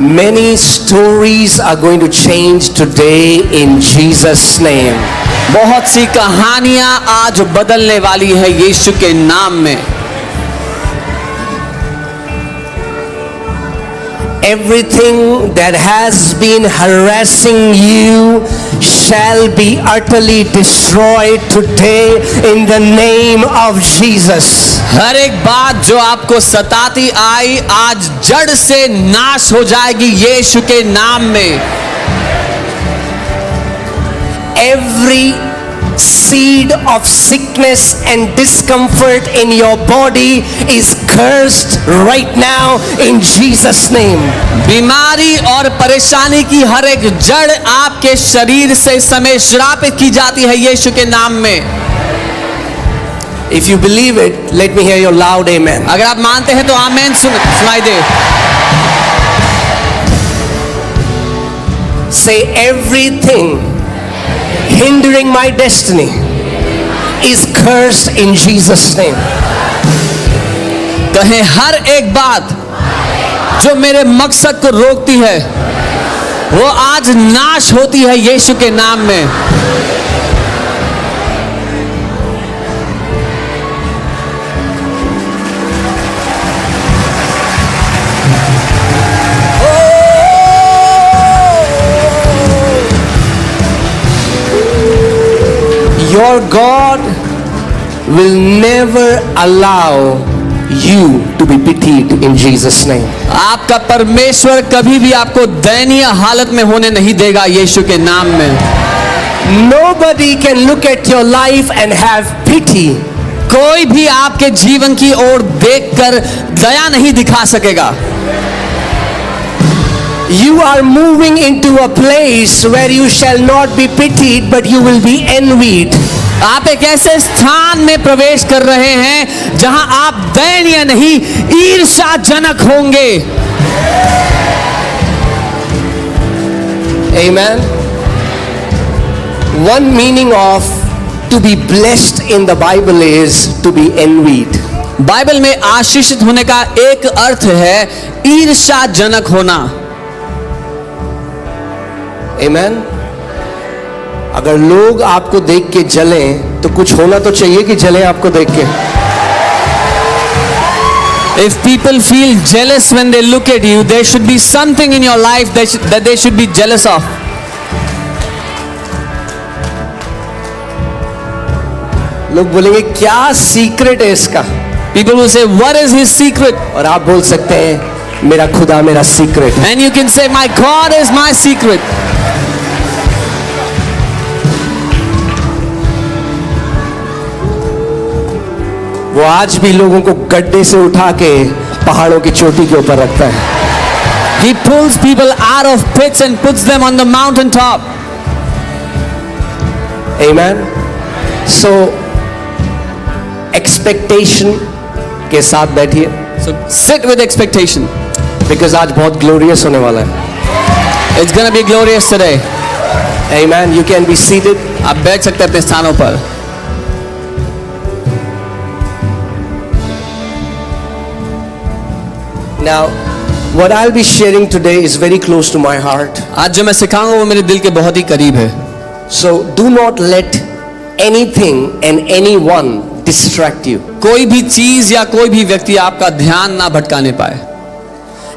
Many stories are going to change today in Jesus' name. बहुत सी कहानियां आज बदलने वाली है यीशु के नाम में। Everything that has been harassing you shall be utterly destroyed today in the name of Jesus. हर एक बात जो आपको सताती आई आज जड़ से नाश हो जाएगी यीशु के नाम में। Every seed of sickness and discomfort in your body is cursed right now in Jesus' name. बीमारी और परेशानी की हर एक जड़ आपके शरीर से इस समय श्रापित की जाती है यीशु के नाम में। If you believe it, let me hear your loud amen. अगर आप मानते हैं तो आमेन सुनाई दे। Say, everything hindering my destiny is cursed in Jesus' name. कहें हर एक बात जो मेरे मकसद को रोकती है वो आज नाश होती है यीशु के नाम में। Your God will never allow you to be pitied in Jesus' name. आपका परमेश्वर कभी भी आपको दयनीय हालत में होने नहीं देगा यीशु के नाम में। Nobody can look at your life and have pity. कोई भी आपके जीवन की ओर देखकर दया नहीं दिखा सकेगा। You are moving into a place where you shall not be pitied, but you will be envied. आप एक ऐसे स्थान में प्रवेश कर रहे हैं जहां आप दयनीय नहीं ईर्ष्याजनक होंगे। Amen. One meaning of to be blessed in the Bible is to be envied. Bible में आशीषित होने का एक अर्थ है ईर्ष्याजनक होना। Amen. अगर लोग आपको देख के जलें तो कुछ होना तो चाहिए कि जले आपको देख के। If people feel jealous when they look at you, there should be something in your life that they should be jealous of. लोग बोलेंगे क्या सीक्रेट है इसका? People will say, what is his secret? और आप बोल सकते हैं मेरा खुदा मेरा सीक्रेट है। And you can say, my God is my secret. वो आज भी लोगों को गड्ढे से उठा के पहाड़ों की चोटी के ऊपर रखता है। He pulls people out of pits and puts them on the mountain top. Amen. So expectation के साथ बैठिए। So sit with expectation. Because आज बहुत glorious होने वाला है। It's gonna be glorious today. Amen. You can be seated. आप बैठ सकते हैं अपने स्थानों पर। Now, what I'll be sharing today is very close to my heart. आज जो मैं सिखाऊंगा वो मेरे दिल के बहुत ही करीब है। So do not let anything and anyone distract you. कोई भी चीज या कोई भी व्यक्ति आपका ध्यान ना भटकाने पाए।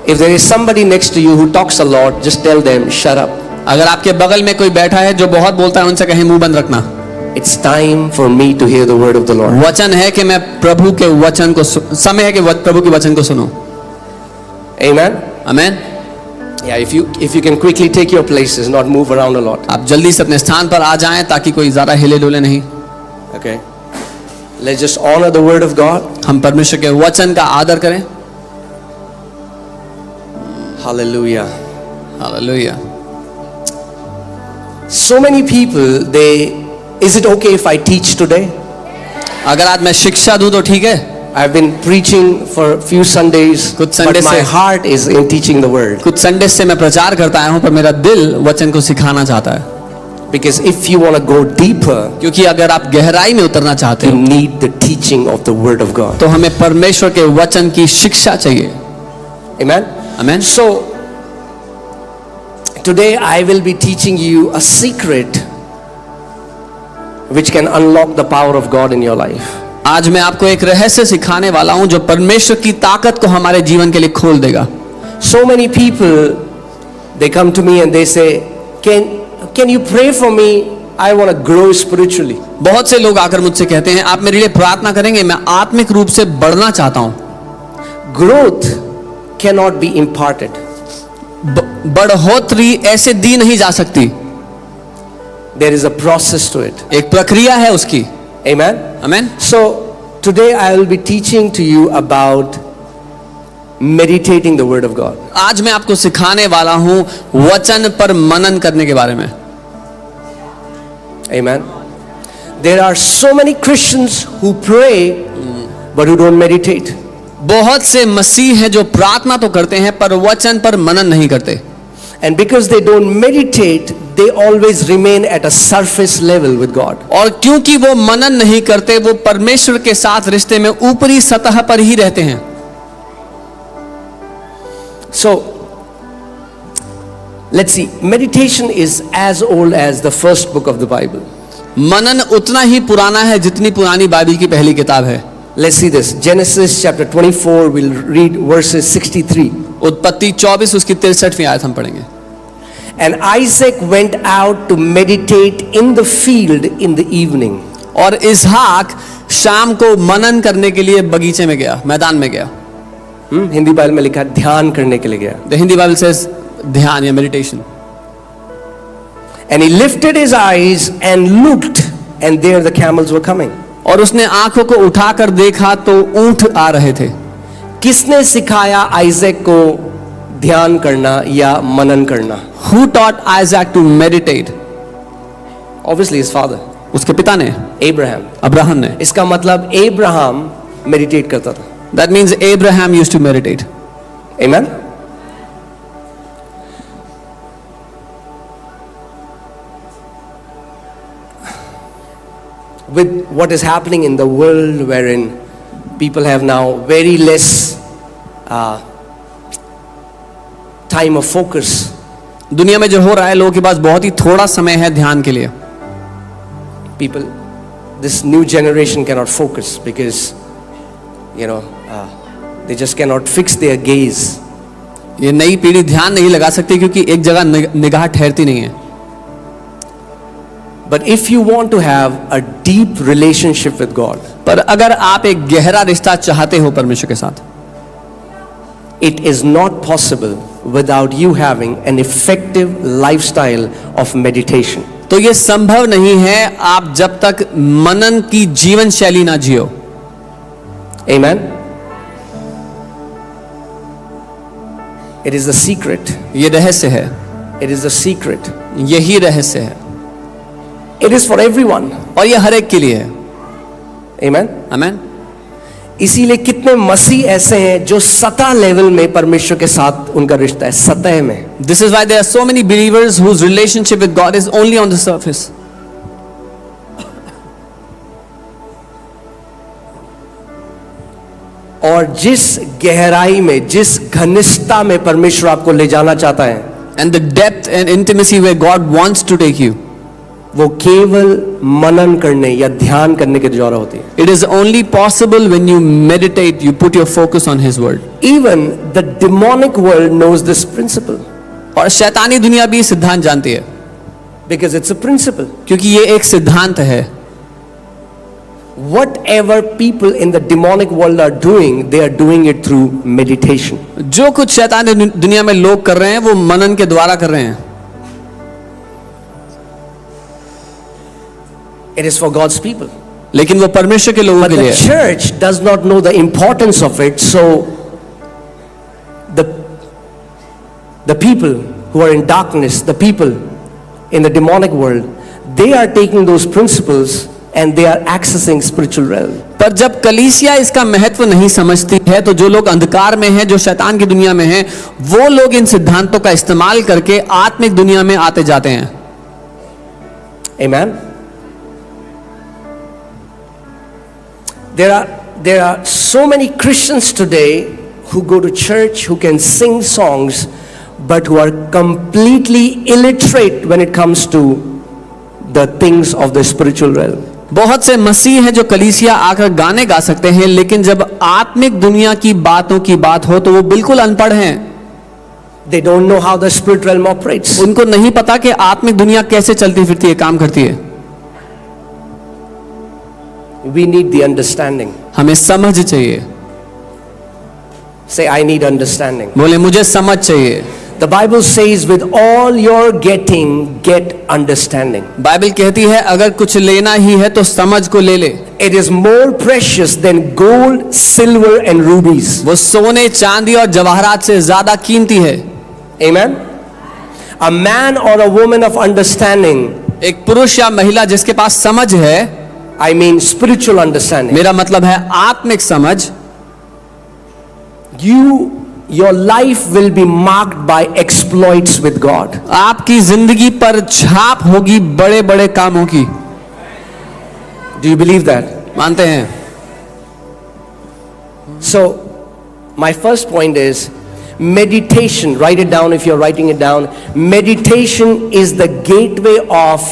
If there is somebody next to you who talks a lot, just tell them, shut up. अगर आपके बगल में कोई बैठा है जो बहुत बोलता है उनसे कहें मुंह बंद रखना। It's time for me to hear the word of the Lord. वचन है कि मैं प्रभु के वचन को समय है कि प्रभु के वचन को सुनो। Amen. Amen. Yeah, if you can quickly take your places, not move around a lot. आप जल्दी से अपने स्थान पर आ जाएं ताकि कोई ज्यादा हिले डुले नहीं। Okay. Let's just honor the word of God. हम परमेश्वर के वचन का आदर करें। Hallelujah. Hallelujah. So many people, is it okay if I teach today? अगर आज मैं शिक्षा दूं तो ठीक है। I've been preaching for a few Sundays, कुछ but संडे my से heart is in teaching the word. कुछ संडे से मैं प्रचार करता आया हूं पर मेरा दिल वचन को सिखाना चाहता है। Because if you want to go deeper, क्योंकि अगर आप गहराई में उतरना चाहते you हो need the teaching of the word of God. तो हमें परमेश्वर के वचन की शिक्षा चाहिए। Amen. Amen. So Today I will be teaching you a secret which can unlock the power of God in your life. आज मैं आपको एक रहस्य सिखाने वाला हूं जो परमेश्वर की ताकत को हमारे जीवन के लिए खोल देगा. So many people, they come to me and they say, can you pray for me? I want to grow spiritually. बहुत से लोग आकर मुझसे कहते हैं आप मेरे लिए प्रार्थना करेंगे, मैं आत्मिक रूप से बढ़ना चाहता हूं. Growth cannot be imparted. बढ़ोतरी ऐसे दी नहीं जा सकती. There is a process to it. एक प्रक्रिया है उसकी. Amen. आमीन. So today I will be teaching to you about meditating the word of God. आज मैं आपको सिखाने वाला हूं वचन पर मनन करने के बारे में. Amen. There are so many Christians who pray but who don't meditate. बहुत से मसीह हैं जो प्रार्थना तो करते हैं पर वचन पर मनन नहीं करते. And because they don't meditate, they always remain at a surface level with God. और क्योंकि वो मनन नहीं करते, वो परमेश्वर के साथ रिश्ते में ऊपरी सतह पर ही रहते हैं. So let's see, meditation is as old as the first book of the Bible. मनन उतना ही पुराना है जितनी पुरानी बाइबल की पहली किताब है. Let's see this. Genesis chapter 24, we'll read verses 63. उत्पत्ति 24 उसकी 63वीं आयत हम पढ़ेंगे. And Isaac went out to meditate in the field in the evening. और इसहाक शाम को मनन करने के लिए बगीचे में गया, मैदान में गया. हिंदी बाइबल में लिखा ध्यान करने के लिए गया. The Hindi Bible says ध्यान या meditation. And he lifted his eyes and looked, and there the camels were coming. और उसने आंखों को उठाकर देखा तो ऊंट आ रहे थे. किसने सिखाया आइजैक को ध्यान करना या मनन करना? Who taught Isaac to meditate? Obviously his father. उसके पिता ने, Abraham. अब्राहम ने. इसका मतलब Abraham मेडिटेट करता था. That means Abraham used to meditate. Amen. With what is happening in the world, wherein people have now very less time of focus. दुनिया में जो हो रहा है, लोगों के पास बहुत ही थोड़ा समय है ध्यान के लिए. People, this new generation cannot focus because, they just cannot fix their gaze. ये नई पीढ़ी ध्यान नहीं लगा सकती क्योंकि एक जगह निगाह ठहरती नहीं है. But if you want to have a deep relationship with God, पर अगर आप एक गहरा रिश्ता चाहते हो परमेश्वर के साथ, it is not possible without you having an effective lifestyle of meditation. तो ये संभव नहीं है आप जब तक मनन की जीवन शैली ना जियो. Amen. It is the secret. ये रहस्य है. It is the secret. यही रहस्य है. It is for everyone. और ये हर एक के लिए है. Amen. आमीन. इसीलिए कितने मसीह ऐसे हैं जो सतह लेवल में परमेश्वर के साथ उनका रिश्ता है, सतह में. This is why there are so many believers whose relationship with God is only on the surface. और जिस गहराई में, जिस घनिष्ठता में परमेश्वर आपको ले जाना चाहता है, And the depth and intimacy where God wants to take you, वो केवल मनन करने या ध्यान करने के द्वारा होती है. it is only possible when you meditate, you put your focus on His word. Even the demonic world knows this principle. और शैतानी दुनिया भी सिद्धांत जानती है. Because it's a principle. क्योंकि ये एक सिद्धांत है. Whatever people in the demonic world are doing, they are doing it through meditation. जो कुछ शैतानी दुनिया में लोग कर रहे हैं वो मनन के द्वारा कर रहे हैं. It is for God's people. लेकिन वो परमेश्वर के लोगों But के लिए the है. church does not know the importance of it, so the people who are in darkness, the people in the demonic world, they are taking those principles and they are accessing spiritual realm. पर जब कलीसिया इसका महत्व नहीं समझती है तो जो लोग अंधकार में हैं, जो शैतान की दुनिया में हैं, वो लोग इन सिद्धांतों का इस्तेमाल करके आत्मिक दुनिया में आते जाते हैं. Amen. There are so many Christians today who go to church, who can sing songs, but who are completely illiterate when it comes to the things of the spiritual realm. बहुत से मसीह हैं जो कलीसिया आकर गाने गा सकते हैं, लेकिन जब आत्मिक दुनिया की बातों की बात हो तो वो बिल्कुल अनपढ़ हैं। They don't know how the spirit realm operates. उनको नहीं पता कि आत्मिक दुनिया कैसे चलती फिरती है, काम करती है। We need the understanding. हमें समझ चाहिए। Say, I need understanding. बोले मुझे समझ चाहिए। The Bible says, with all your getting, get understanding. Bible कहती है अगर कुछ लेना ही है तो समझ को ले ले। It is more precious than gold, silver and rubies. वो सोने, चांदी और जवाहरात से ज्यादा कीमती है। Amen. A man or a woman of understanding, एक पुरुष या महिला जिसके पास समझ है, I mean spiritual understanding. मेरा मतलब है आत्मिक समझ, your life will be marked by exploits with God. आपकी जिंदगी पर छाप होगी बड़े बड़े कामों की। Do you believe that? मानते हैं? So, my first point is meditation. Write it down if you're writing it down. Meditation is the gateway of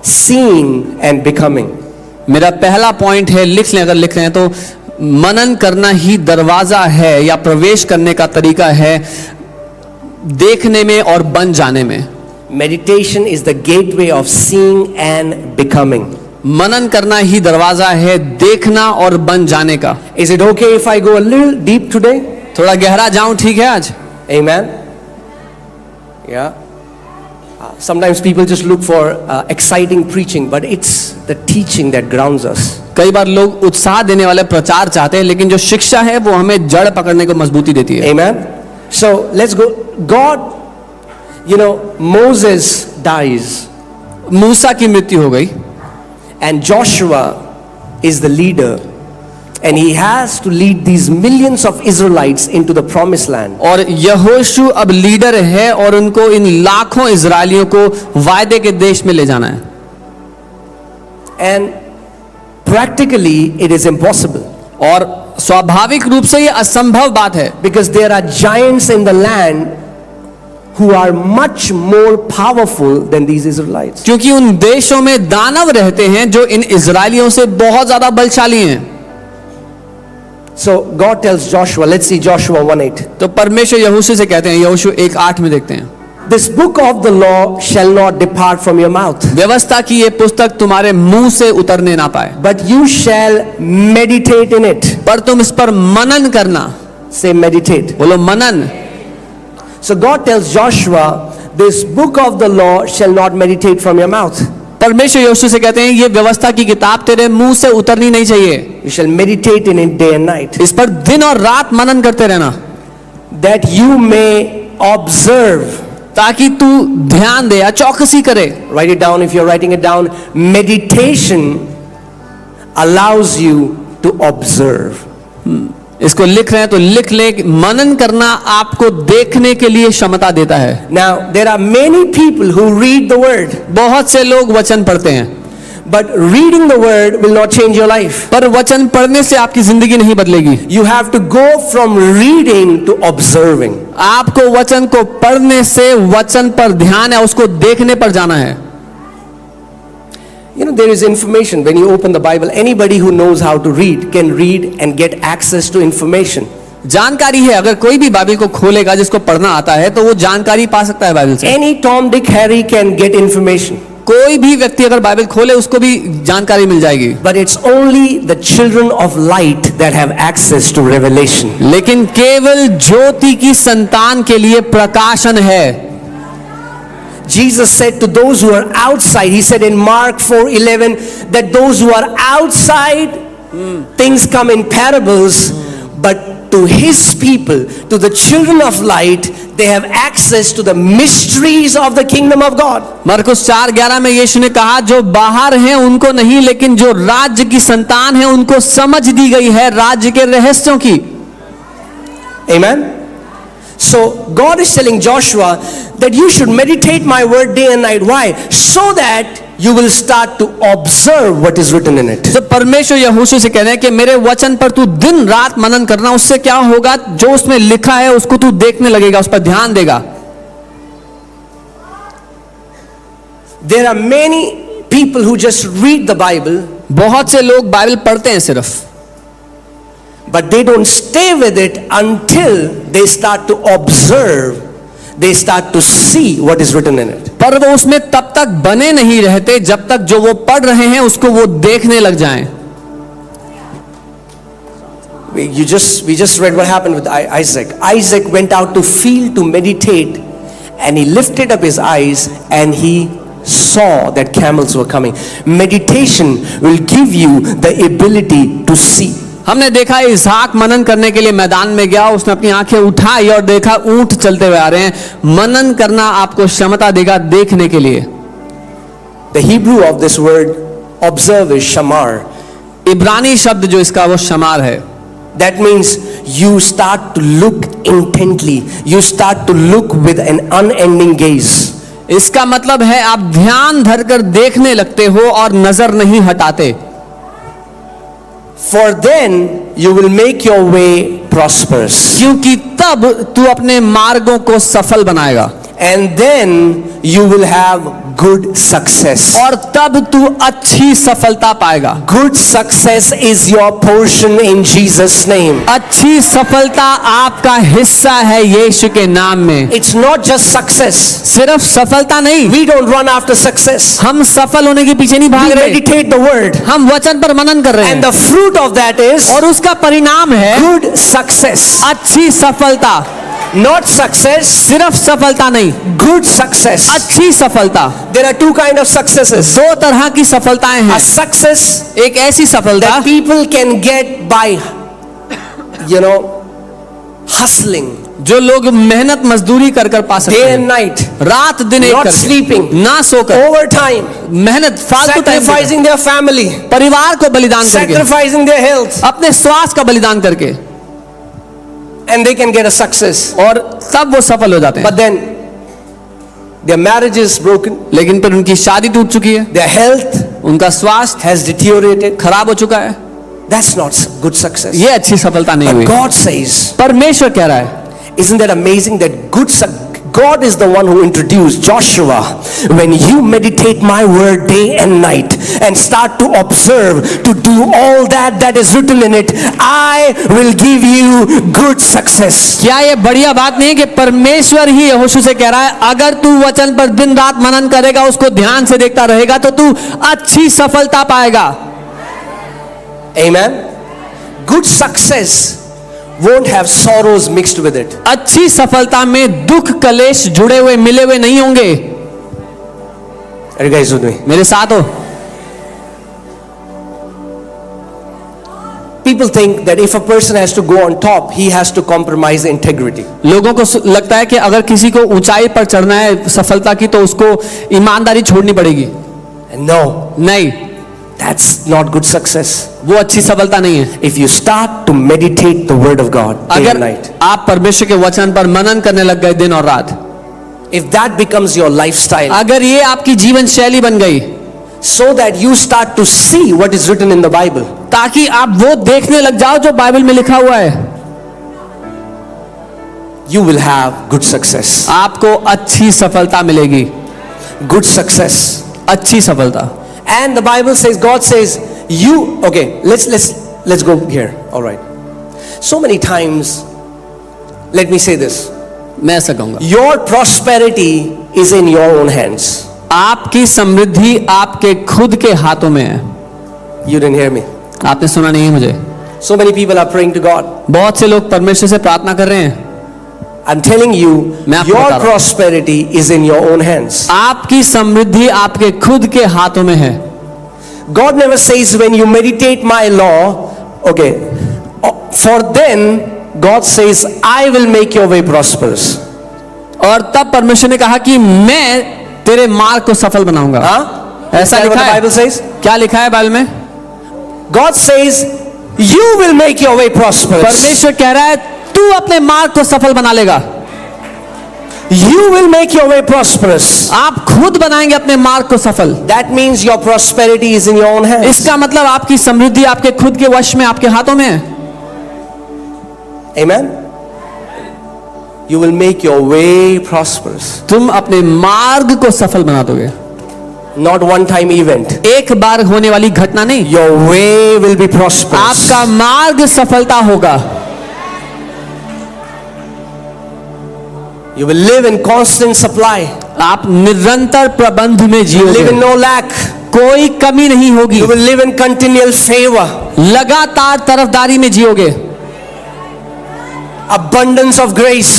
seeing and becoming. मेरा पहला पॉइंट है, लिख लें अगर लिख रहे हैं तो, मनन करना ही दरवाजा है या प्रवेश करने का तरीका है देखने में और बन जाने में। Meditation is the gateway of seeing and becoming. मनन करना ही दरवाजा है देखना और बन जाने का। Is it okay if I go a little deep today? थोड़ा गहरा जाऊं, ठीक है आज? Amen. Yeah. Sometimes people just look for exciting preaching, but it's the teaching that grounds us. कई बार लोग उत्साह देने वाले प्रचार चाहते हैं, लेकिन जो शिक्षा है वो हमें जड़ पकड़ने को मजबूती देती है। Amen. So let's go. God, Moses dies. मूसा की मृत्यु हो गई And Joshua is the leader. And he has to lead these millions of Israelites into the promised land. और यहोशू अब लीडर है और उनको इन लाखों इजरायलियों को वायदे के देश में ले जाना है। And practically it is impossible. और स्वाभाविक रूप से ये असंभव बात है, Because there are giants in the land who are much more powerful than these Israelites. क्योंकि उन देशों में दानव रहते हैं जो इन इजरायलियों से बहुत ज्यादा बलशाली हैं। So God tells Joshua, let's see Joshua 1:8. तो परमेश्वर यहोशू से कहते हैं, यहोशू 1:8 में देखते हैं, This book of the law shall not depart from your mouth, व्यवस्था की ये पुस्तक तुम्हारे मुंह से उतरने ना पाए, but you shall meditate in it. पर तुम इस पर मनन करना। Say meditate. बोलो मनन। So God tells Joshua, this book of the law shall not meditate from your mouth. परमेश्वर यहोशू से कहते हैं ये व्यवस्था की किताब तेरे मुंह से उतरनी नहीं चाहिए, You shall meditate in it day and night, इस पर दिन और रात मनन करते रहना, that you may observe. ताकि तू ध्यान दे या चौकसी करे। Write it down if you're writing it down. Meditation allows you to observe. इसको लिख रहे हैं तो लिख ले, मनन करना आपको देखने के लिए क्षमता देता है। Now, there are many people who read the word, बहुत से लोग वचन पढ़ते हैं, but reading the word will not change your life. पर वचन पढ़ने से आपकी जिंदगी नहीं बदलेगी। You have to go from reading to observing. आपको वचन को पढ़ने से वचन पर ध्यान है उसको देखने पर जाना है। There is information when you open the Bible. Anybody who knows how to read can read and get access to information. जानकारी है, अगर कोई भी बाइबल को खोलेगा जिसको पढ़ना आता है तो वो जानकारी पा सकता है बाइबल से। Any Tom, Dick, Harry can get information. कोई भी व्यक्ति अगर बाइबल खोले उसको भी जानकारी मिल जाएगी। But it's only the children of light that have access to revelation. लेकिन केवल ज्योति की संतान के लिए प्रकाशन है। Jesus said to those who are outside, he said in Mark 4:11 that those who are outside, things come in parables, but to his people, to the children of light, they have access to the mysteries of the kingdom of God. मरकुस 4:11 में यीशु ने कहा जो बाहर हैं उनको नहीं, लेकिन जो राज्य की संतान है उनको समझ दी गई है राज्य के रहस्यों की। Amen. So God is telling Joshua that you should meditate my word day and night. Why? So that you will start to observe what is written in it. तो परमेश्वर यहोशू से कह रहे हैं कि मेरे वचन पर तू दिन रात मनन करना, उससे क्या होगा, जो उसमें लिखा है उसको तू देखने लगेगा, उस पर ध्यान देगा। There are many people who just read the Bible, बहुत से लोग बाइबल पढ़ते हैं सिर्फ, but they don't stay with it until they start to observe, they start to see what is written in it. पर वो उसमें तब तक बने नहीं रहते जब तक जो वो पढ़ रहे हैं उसको वो देखने लग जाएं। We just read what happened with Isaac. Isaac went out to field to meditate, and he lifted up his eyes and he saw that camels were coming. Meditation will give you the ability to see. हमने देखा इसहाक मनन करने के लिए मैदान में गया, उसने अपनी आंखें उठाई और देखा ऊंट चलते हुए आ रहे हैं। मनन करना आपको क्षमता देगा देखने के लिए। The Hebrew of this word observe is shamar. इब्रानी शब्द जो इसका वो शमार है। That means you start to look intently. You start to look with an unending gaze. इसका मतलब है आप ध्यान धरकर देखने लगते हो और नजर नहीं हटाते। For then you will make your way prosperous. क्योंकि तब तू अपने मार्गों को सफल बनाएगा। And then you will have good success. और तब तू अच्छी सफलता पाएगा। Good success is your portion in Jesus' name. अच्छी सफलता आपका हिस्सा है यीशु के नाम में। It's not just success. सिर्फ सफलता नहीं, We don't run after success. हम सफल होने के पीछे नहीं भाग We रहे, meditate the word. हम वचन पर मनन कर रहे And हैं the fruit of that is और उसका परिणाम है good success. अच्छी सफलता। Not success, सिर्फ सफलता नहीं, good success. अच्छी सफलता। There are two kind of successes. दो तरह की सफलताएं A हैं। success एक ऐसी सफलता that people can get by, hustling, जो लोग मेहनत मजदूरी कर कर पा सकते day हैं, and night, रात दिन एक not करके, sleeping, ना सोकर, overtime, मेहनत फालतू टाइम देकर, sacrificing their family, परिवार को बलिदान करके, sacrificing their health, अपने स्वास्थ्य का बलिदान करके, and they can get a success. और तब वो सफल हो जाते हैं। But then their marriage is broken, लेकिन फिर उनकी शादी टूट चुकी है, their health उनका स्वास्थ्य has deteriorated. खराब हो चुका है, That's not good success. ये अच्छी सफलता नहीं But हुई। God says, परमेश्वर कह रहा है, isn't that amazing that God is the one who introduced Joshua. When you meditate my word day and night and start to observe, to do all that is written in it, I will give you good success. क्या ये बढ़िया बात नहीं है कि परमेश्वर ही यहोशू से कह रहा है, अगर तू वचन पर दिन रात मनन करेगा, उसको ध्यान से देखता रहेगा, तो तू अच्छी सफलता पाएगा। Amen. Good success won't have sorrows mixed with it. अच्छी सफलता में दुख कलेश जुड़े हुए मिले हुए नहीं होंगे। Are you guys with me? मेरे साथ हो? People think that if a person has to go on top, he has to compromise integrity. लोगों को लगता है कि अगर किसी को ऊंचाई पर चढ़ना है सफलता की, तो उसको ईमानदारी छोड़नी पड़ेगी। And no, नहीं, that's not good success. वो अच्छी सफलता नहीं है। If you start to meditate the word of God day and अगर night, आप परमेश्वर के वचन पर मनन करने लग गए दिन और रात, if that becomes your lifestyle, अगर ये आपकी जीवन शैली बन गई, so that you start to see what is written in the Bible, ताकि आप वो देखने लग जाओ जो बाइबल में लिखा हुआ है, you will have good success. आपको अच्छी सफलता मिलेगी। Good success. अच्छी सफलता। And the Bible says, God says, okay, let's go here. All right. So many times, let me say this. मैं ऐसा कहूंगा, Your prosperity is in your own hands. आपकी समृद्धि आपके खुद के हाथों में है। You didn't hear me. आपने सुना नहीं है मुझे? So many people are praying to God. बहुत से लोग परमेश्वर से प्रार्थना कर रहे हैं। I'm telling you, मैं आपको बता your रहा हूं। prosperity is in your own hands. आपकी समृद्धि आपके खुद के हाथों में है। God never says when you meditate my law, okay, for then God says, I will make your way prosperous. और तब परमेश्वर ने कहा कि मैं तेरे मार्ग को सफल बनाऊंगा। Huh? ऐसा Is that लिखा what the है? Bible says? क्या लिखा है बाइबल में? God says, you will make your way prosperous. परमेश्वर कह रहा है तू अपने मार्ग को सफल बना लेगा। You will make your way prosperous. आप खुद बनाएंगे अपने मार्ग को सफल। That means your prosperity is in your own hands. इसका मतलब आपकी समृद्धि आपके खुद के वश में, आपके हाथों में है। Amen. You will make your way prosperous. तुम अपने मार्ग को सफल बना दोगे। not one time event. एक बार होने वाली घटना नहीं। Your way will be prosperous. आपका मार्ग सफलता होगा। You will live in constant supply. आप निरंतर प्रबंध में You will live जियोगे, in no lack. कोई कमी नहीं होगी। You will live in continual favor. लगातार तरफदारी में जियोगे, Abundance of grace.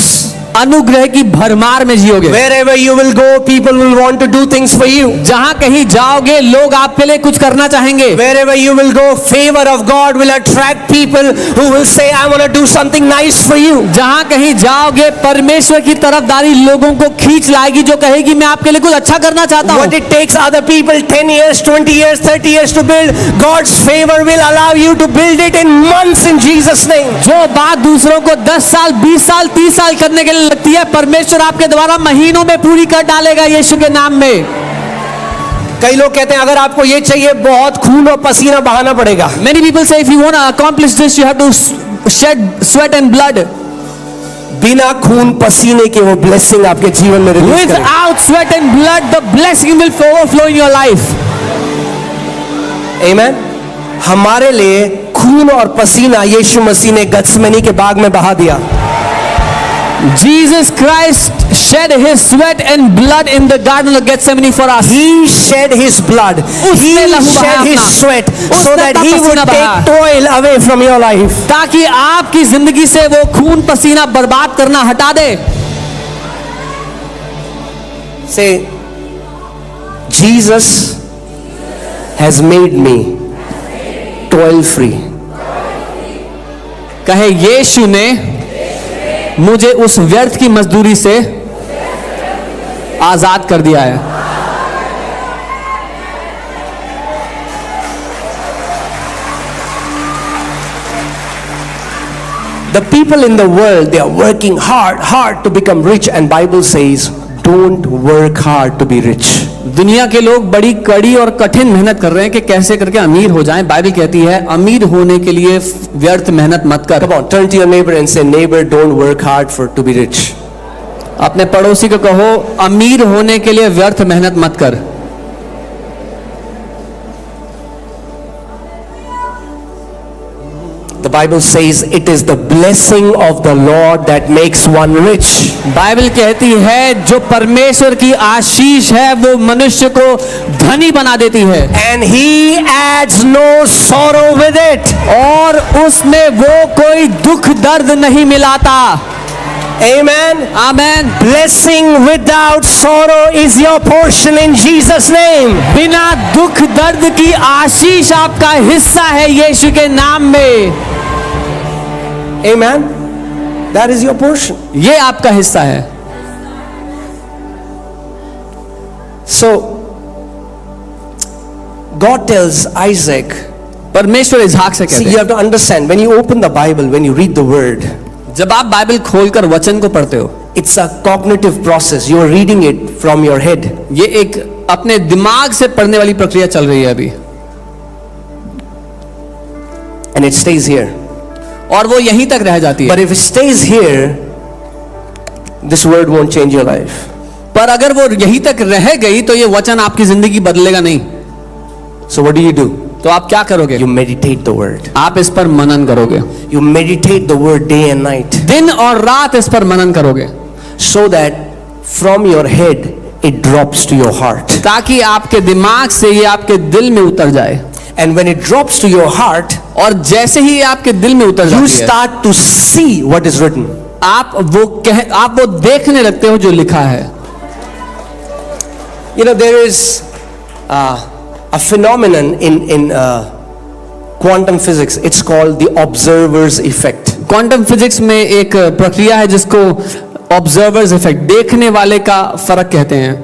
अनुग्रह की भरमार में जियोगे। Wherever you will go, people will want to do things for you. जहां कहीं जाओगे लोग आपके लिए कुछ करना चाहेंगे। Wherever you will go, favor of God will attract people who will say, I want to do something nice for you. जहां कहीं जाओगे परमेश्वर की तरफदारी लोगों को खींच लाएगी, जो कहेगी मैं आपके लिए कुछ अच्छा करना चाहता हूं। What it takes other people 10 years, 20 years, 30 years to build, God's favor will allow you to build it in months in Jesus' name. जो बात दूसरों को 10 साल 20 साल 30 साल करने के लिए लगती है, परमेश्वर आपके द्वारा महीनों में पूरी कर डालेगा यीशु के नाम में। कई लोग कहते हैं अगर आपको ये चाहिए बहुत खून और पसीना बहाना पड़ेगा। Many people say if you want to accomplish this you have to shed sweat and blood. बिना खून पसीने के वो ब्लेसिंग आपके जीवन में रिलीज करेगा। Without sweat and blood the blessing will overflow in your life. Amen. हमारे लिए खून और पसीना यीशु मसीह ने गत्समनी के बाग में बहा दिया। Jesus Christ shed his sweat and blood in the garden of Gethsemane for us. He shed his blood. He shed his sweat so that he would take toil away from your life. ताकि आपकी जिंदगी से वो खून पसीना बर्बाद करना हटा दे। Say, Jesus has made me toil free. कहे यीशु ने मुझे उस व्यर्थ की मजदूरी से आजाद कर दिया है। The people in the world, they are working hard to become rich, and Bible says, don't work hard to be rich. दुनिया के लोग बड़ी कड़ी और कठिन मेहनत कर रहे हैं कि कैसे करके अमीर हो जाएं। बाइबल कहती है अमीर होने के लिए व्यर्थ मेहनत मत कर। Come on, turn to your neighbor and say, neighbor, don't work hard to be rich. अपने पड़ोसी को कहो अमीर होने के लिए व्यर्थ मेहनत मत कर। The Bible says it is the blessing of the Lord that makes one rich. Bible कहती है जो परमेश्वर की आशीष है वो मनुष्य को धनी बना देती है। And he adds no sorrow with it. और उसमें वो कोई दुख दर्द नहीं मिलाता। Amen. Amen. Blessing without sorrow is your portion in Jesus' name. बिना दुख दर्द की आशीष आपका हिस्सा है यीशु के नाम में। Amen. That is your portion. ये आपका हिस्सा है। So God tells Isaac, परमेश्वर इसहाक से see, कहते you हैं, have to understand, when you open the Bible, when you read the word, जब आप बाइबल खोलकर वचन को पढ़ते हो, it's a cognitive process. You are reading it from your head. ये एक अपने दिमाग से पढ़ने वाली प्रक्रिया चल रही है अभी, And it stays here. और वो यहीं तक रह जाती है। But if it stays here, this word won't change your life. पर अगर वो यहीं तक रह गई तो ये वचन आपकी जिंदगी बदलेगा नहीं। So what do? तो आप क्या करोगे? You meditate the word. आप इस पर मनन करोगे, You meditate the word day and night, दिन और रात इस पर मनन करोगे, so that from your head it drops to your heart. ताकि आपके दिमाग से ये आपके दिल में उतर जाए। And when it drops to your heart, और जैसे ही आपके दिल में उतर you जाती है, start to see what is written. आप वो देखने लगते हो जो लिखा है। You know, there is a phenomenon in quantum physics. It's called the observer's effect. Quantum physics में एक प्रक्रिया है जिसको ऑब्जर्वर्स इफेक्ट, देखने वाले का फर्क कहते हैं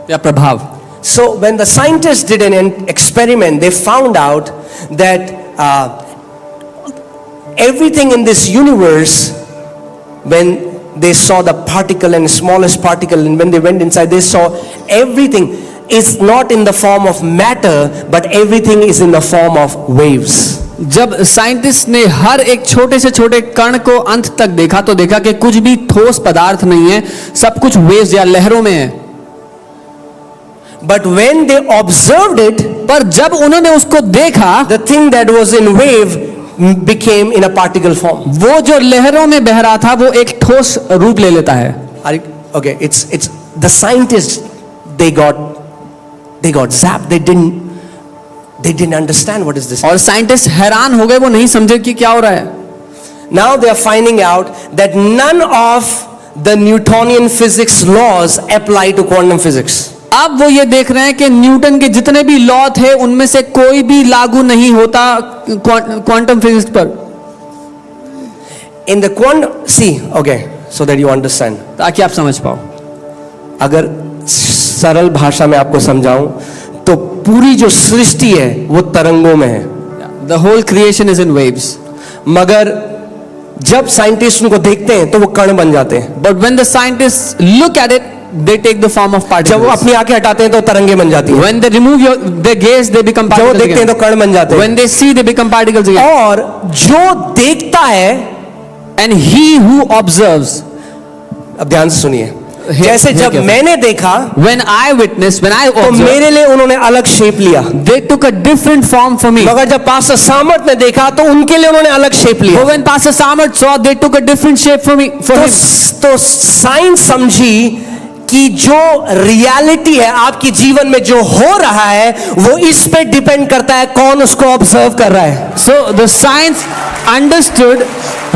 या प्रभाव। So when the scientists did an experiment, they found out that everything in this universe, when they saw the particle and smallest particle, and when they went inside, they saw everything is not in the form of matter, but everything is in the form of waves. जब scientist ने हर एक छोटे से छोटे कण को अंत तक देखा तो देखा कि कुछ भी ठोस पदार्थ नहीं है, सब कुछ वेव्स या लहरों में है। But when they observed it, पर जब उन्होंने उसको देखा, the thing that was in wave became in a particle form. वो जो लहरों में बह रहा था वो एक ठोस रूप ले लेता है. Okay, it's the scientists, they got zapped. They didn't understand what is this. और साइंटिस्ट हैरान हो गए, वो नहीं समझे कि क्या हो रहा है. Now they are finding out that none of the Newtonian physics laws apply to quantum physics. अब वो ये देख रहे हैं कि न्यूटन के जितने भी लॉ थे उनमें से कोई भी लागू नहीं होता क्वांटम फिजिक्स पर. In the okay, so that you understand. ताकि आप समझ पाओ. अगर सरल भाषा में आपको समझाऊं तो पूरी जो सृष्टि है वो तरंगों में है. The whole creation is in waves. मगर जब साइंटिस्ट उनको देखते हैं तो वो कण बन जाते हैं. But when the scientists look at it, they take the form of particles. जब वो अपनी आंखें हटाते हैं तो तरंगे बन जाती हैं. When they remove their gaze, they become जब वो particles देखते हैं again. तो कण बन जाते हैं. When they see, they become particles again. और जो देखता है, And he who observes, अब ध्यान से सुनिए, जैसे जब मैंने देखा when I witnessed, when I तो observed, मेरे लिए उन्होंने अलग शेप लिया. they took a different form for me. मगर जब पास्टर सामर्थ ने देखा तो उनके लिए उन्होंने अलग शेप लिया. But when Pastor Samarth saw, they took a different shape for me. For him. तो साइंस समझी कि जो रियलिटी है आपकी जीवन में जो हो रहा है वो इस पे डिपेंड करता है कौन उसको ऑब्जर्व कर रहा है. So the science understood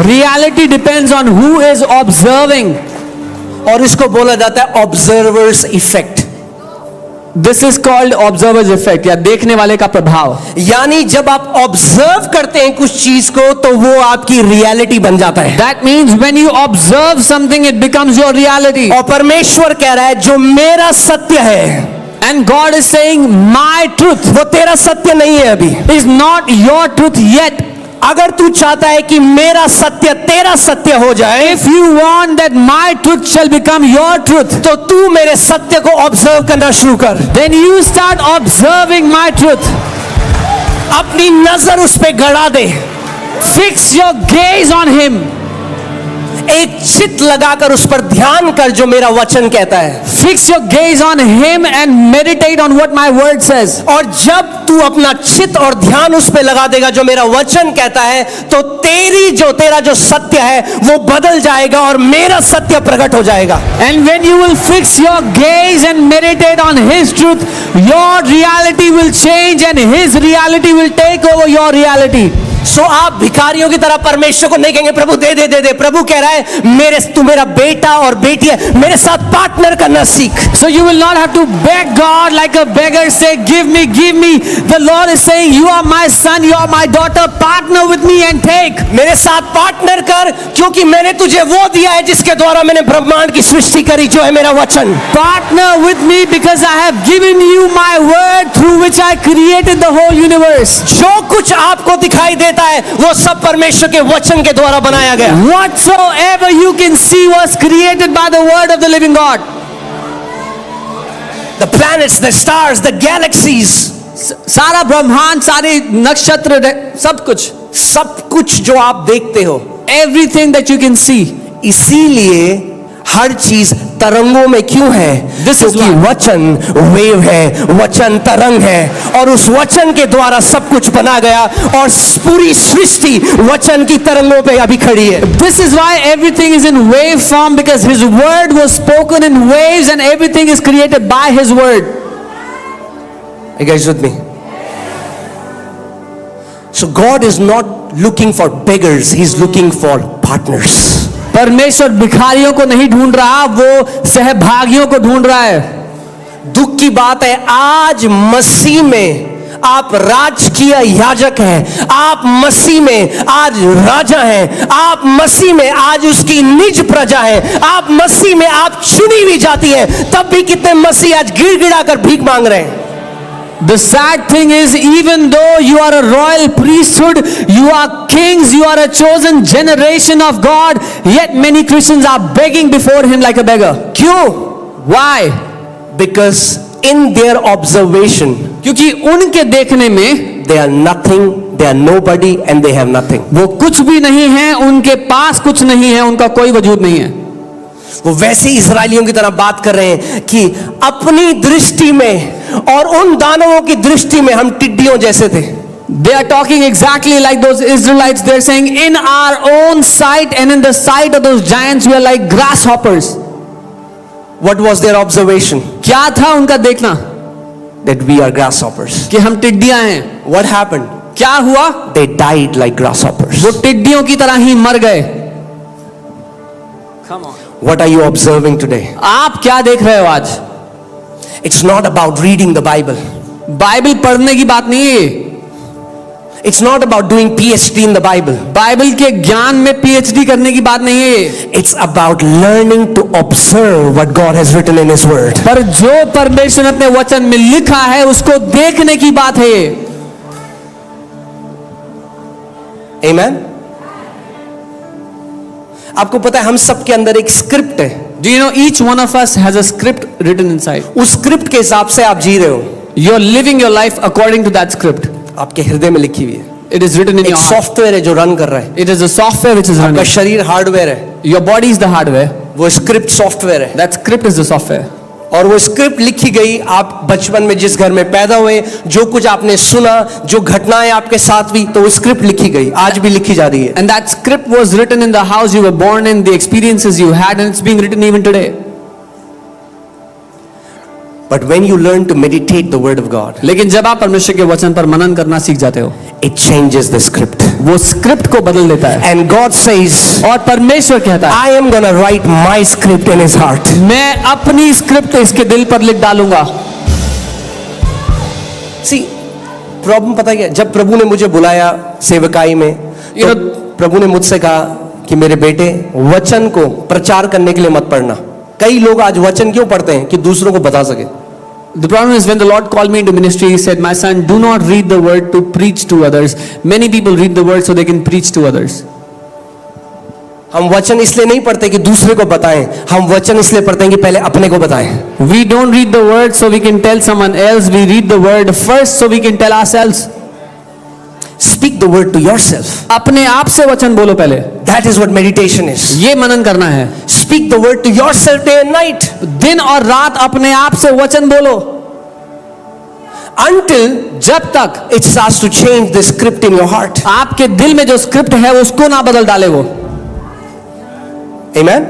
reality depends on who is observing. और इसको बोला जाता है observers effect. This is called observer's effect, या देखने वाले का प्रभाव. यानी जब आप ऑब्जर्व करते हैं कुछ चीज को तो वो आपकी रियलिटी बन जाता है. That means when you observe something, it becomes your reality. और परमेश्वर कह रहा है जो मेरा सत्य है, And God is saying, my truth वो तेरा सत्य नहीं है अभी. is not your truth yet. अगर तू चाहता है कि मेरा सत्य तेरा सत्य हो जाए, If you want that my truth shall become your truth, तो तू मेरे सत्य को ऑब्जर्व करना शुरू कर. then you start observing my truth. अपनी नजर उस पे गड़ा दे. Fix your gaze on him. एक चित लगाकर उस पर ध्यान कर जो मेरा वचन कहता है. Fix your gaze on him and meditate on what my word says. और जब तू अपना चित और ध्यान उस पे लगा देगा जो मेरा वचन कहता है तो तेरा जो सत्य है वो बदल जाएगा और मेरा सत्य प्रकट हो जाएगा. And when you will fix your gaze and meditate on his truth, your reality will change and his reality will take over your reality. सो आप भिखारियों की तरह परमेश्वर को नहीं कहेंगे प्रभु दे दे दे दे. प्रभु कह रहा है तू मेरा बेटा और बेटी है, मेरे साथ पार्टनर करना सीख. So you will not have to beg God like a beggar, say give me, give me. The Lord is saying you are my son, you are my daughter, partner with me and take. मेरे साथ partner कर क्योंकि मैंने तुझे वो दिया है जिसके द्वारा मैंने ब्रह्मांड की सृष्टि करी जो है मेरा वचन. Partner with me because I have given you my word through which I created the whole universe. जो कुछ आपको दिखाई देता है वो सब परमेश्वर के वचन के द्वारा बनाया गया. Whatsoever you can see was created by the word of the living God. The planets, the stars, the galaxies, सारा ब्रह्मांड, सारे नक्षत्र, सब कुछ जो आप देखते हो, everything that you can see. इसीलिए हर चीज तरंगों में क्यों है? क्योंकि वचन वेव है, वचन तरंग है और उस वचन के द्वारा सब कुछ बना गया और पूरी सृष्टि वचन की तरंगों पे अभी खड़ी है. This is why everything is in wave form, because his word was spoken in waves and everything is created by his word. Are you guys with me? So God is not looking for beggars, he's looking for partners. परमेश्वर भिखारियों को नहीं ढूंढ रहा, वो सहभागियों को ढूंढ रहा है. दुख की बात है आज मसीह में आप राजकीय याजक हैं, आप मसीह में आज राजा हैं, आप मसीह में आज उसकी निज प्रजा हैं, आप मसीह में आप चुनी हुई जाती हैं. तब भी कितने मसीह आज गिड़गिड़ा कर भीख मांग रहे हैं. The sad thing is, even though you are a royal priesthood, you are kings, you are a chosen generation of God, yet many Christians are begging before him like a beggar. क्यों? Why? Because in their observation, क्योंकि उनके देखने में they are nothing, they are nobody and they have nothing. वो कुछ भी नहीं है, उनके पास कुछ नहीं है, उनका कोई वजूद नहीं है. वो वैसे इजरायलियों की तरह बात कर रहे हैं कि अपनी दृष्टि में और उन दानवों की दृष्टि में हम टिड्डियों जैसे थे. They are talking exactly like those Israelites. They're saying, in our own sight and in the sight of those giants, we are like grasshoppers. What was their observation? क्या था उनका देखना? That we are grasshoppers. कि हम टिड्डियां हैं. What happened? क्या हुआ? They died like grasshoppers. वो टिड्डियों की तरह ही मर गए. Come on. What are you observing today? आप क्या देख रहे हो आज? It's not about reading the Bible. Bible पढ़ने की बात नहीं है. It's not about doing PhD in the Bible. Bible के ज्ञान में PhD करने की बात नहीं है. It's about learning to observe what God has written in His Word. पर जो परमेश्वर ने अपने वचन में लिखा है उसको देखने की बात है. Amen. आपको पता है हम सब के अंदर एक स्क्रिप्ट है. Do you know each one of us has a script written inside? उस स्क्रिप्ट के हिसाब से आप जी रहे हो. You're living your life according to that script. आपके हृदय में लिखी हुई है. It is written in एक your heart. सॉफ्टवेयर है जो रन कर रहा है. It is a software which is आपका running. शरीर हार्डवेयर है. Your body is the hardware. वो स्क्रिप्ट सॉफ्टवेयर है. That script is the software. और वो स्क्रिप्ट लिखी गई. आप बचपन में जिस घर में पैदा हुए, जो कुछ आपने सुना, जो घटनाएं आपके साथ हुई, तो वो स्क्रिप्ट लिखी गई. आज भी लिखी जा रही है. And that script was written in the house you were born in, the experiences you had, and it's being written even today. But when you learn to meditate the word of God, लेकिन जब आप परमेश्वर के वचन पर मनन करना सीख जाते हो, it changes the script. वो स्क्रिप्ट को बदल देता है. And God says, और परमेश्वर कहता है, I am going to write my script in his heart. मैं अपनी स्क्रिप्ट इसके दिल पर लिख डालूंगा. See, प्रॉब्लम पता है क्या? जब प्रभु ने मुझे बुलाया सेवकाई में, तो प्रभु ने मुझसे कहा कि मेरे बेटे वचन को प्रचार करने के लिए मत पढ़ना. कई लोग आज वचन क्यों पढ़ते हैं? कि दूसरों को बता सके. The problem is when the Lord called me into ministry, He said, "My son, do not read the word to preach to others." Many people read the word so they can preach to others. हम वचन इसलिए नहीं पढ़ते कि दूसरे को बताएं. हम वचन इसलिए पढ़ते हैं कि पहले अपने को बताएं. We don't read the word so we can tell someone else. We read the word first so we can tell ourselves. Speak the word to yourself. अपने आप से वचन बोलो पहले. That is what meditation is. ये मनन करना है. Speak the word to yourself day and night. दिन और रात अपने आप से वचन बोलो. Until जब तक it starts to change the script in your heart. आपके दिल में जो स्क्रिप्ट है उसको ना बदल डाले वो. Amen.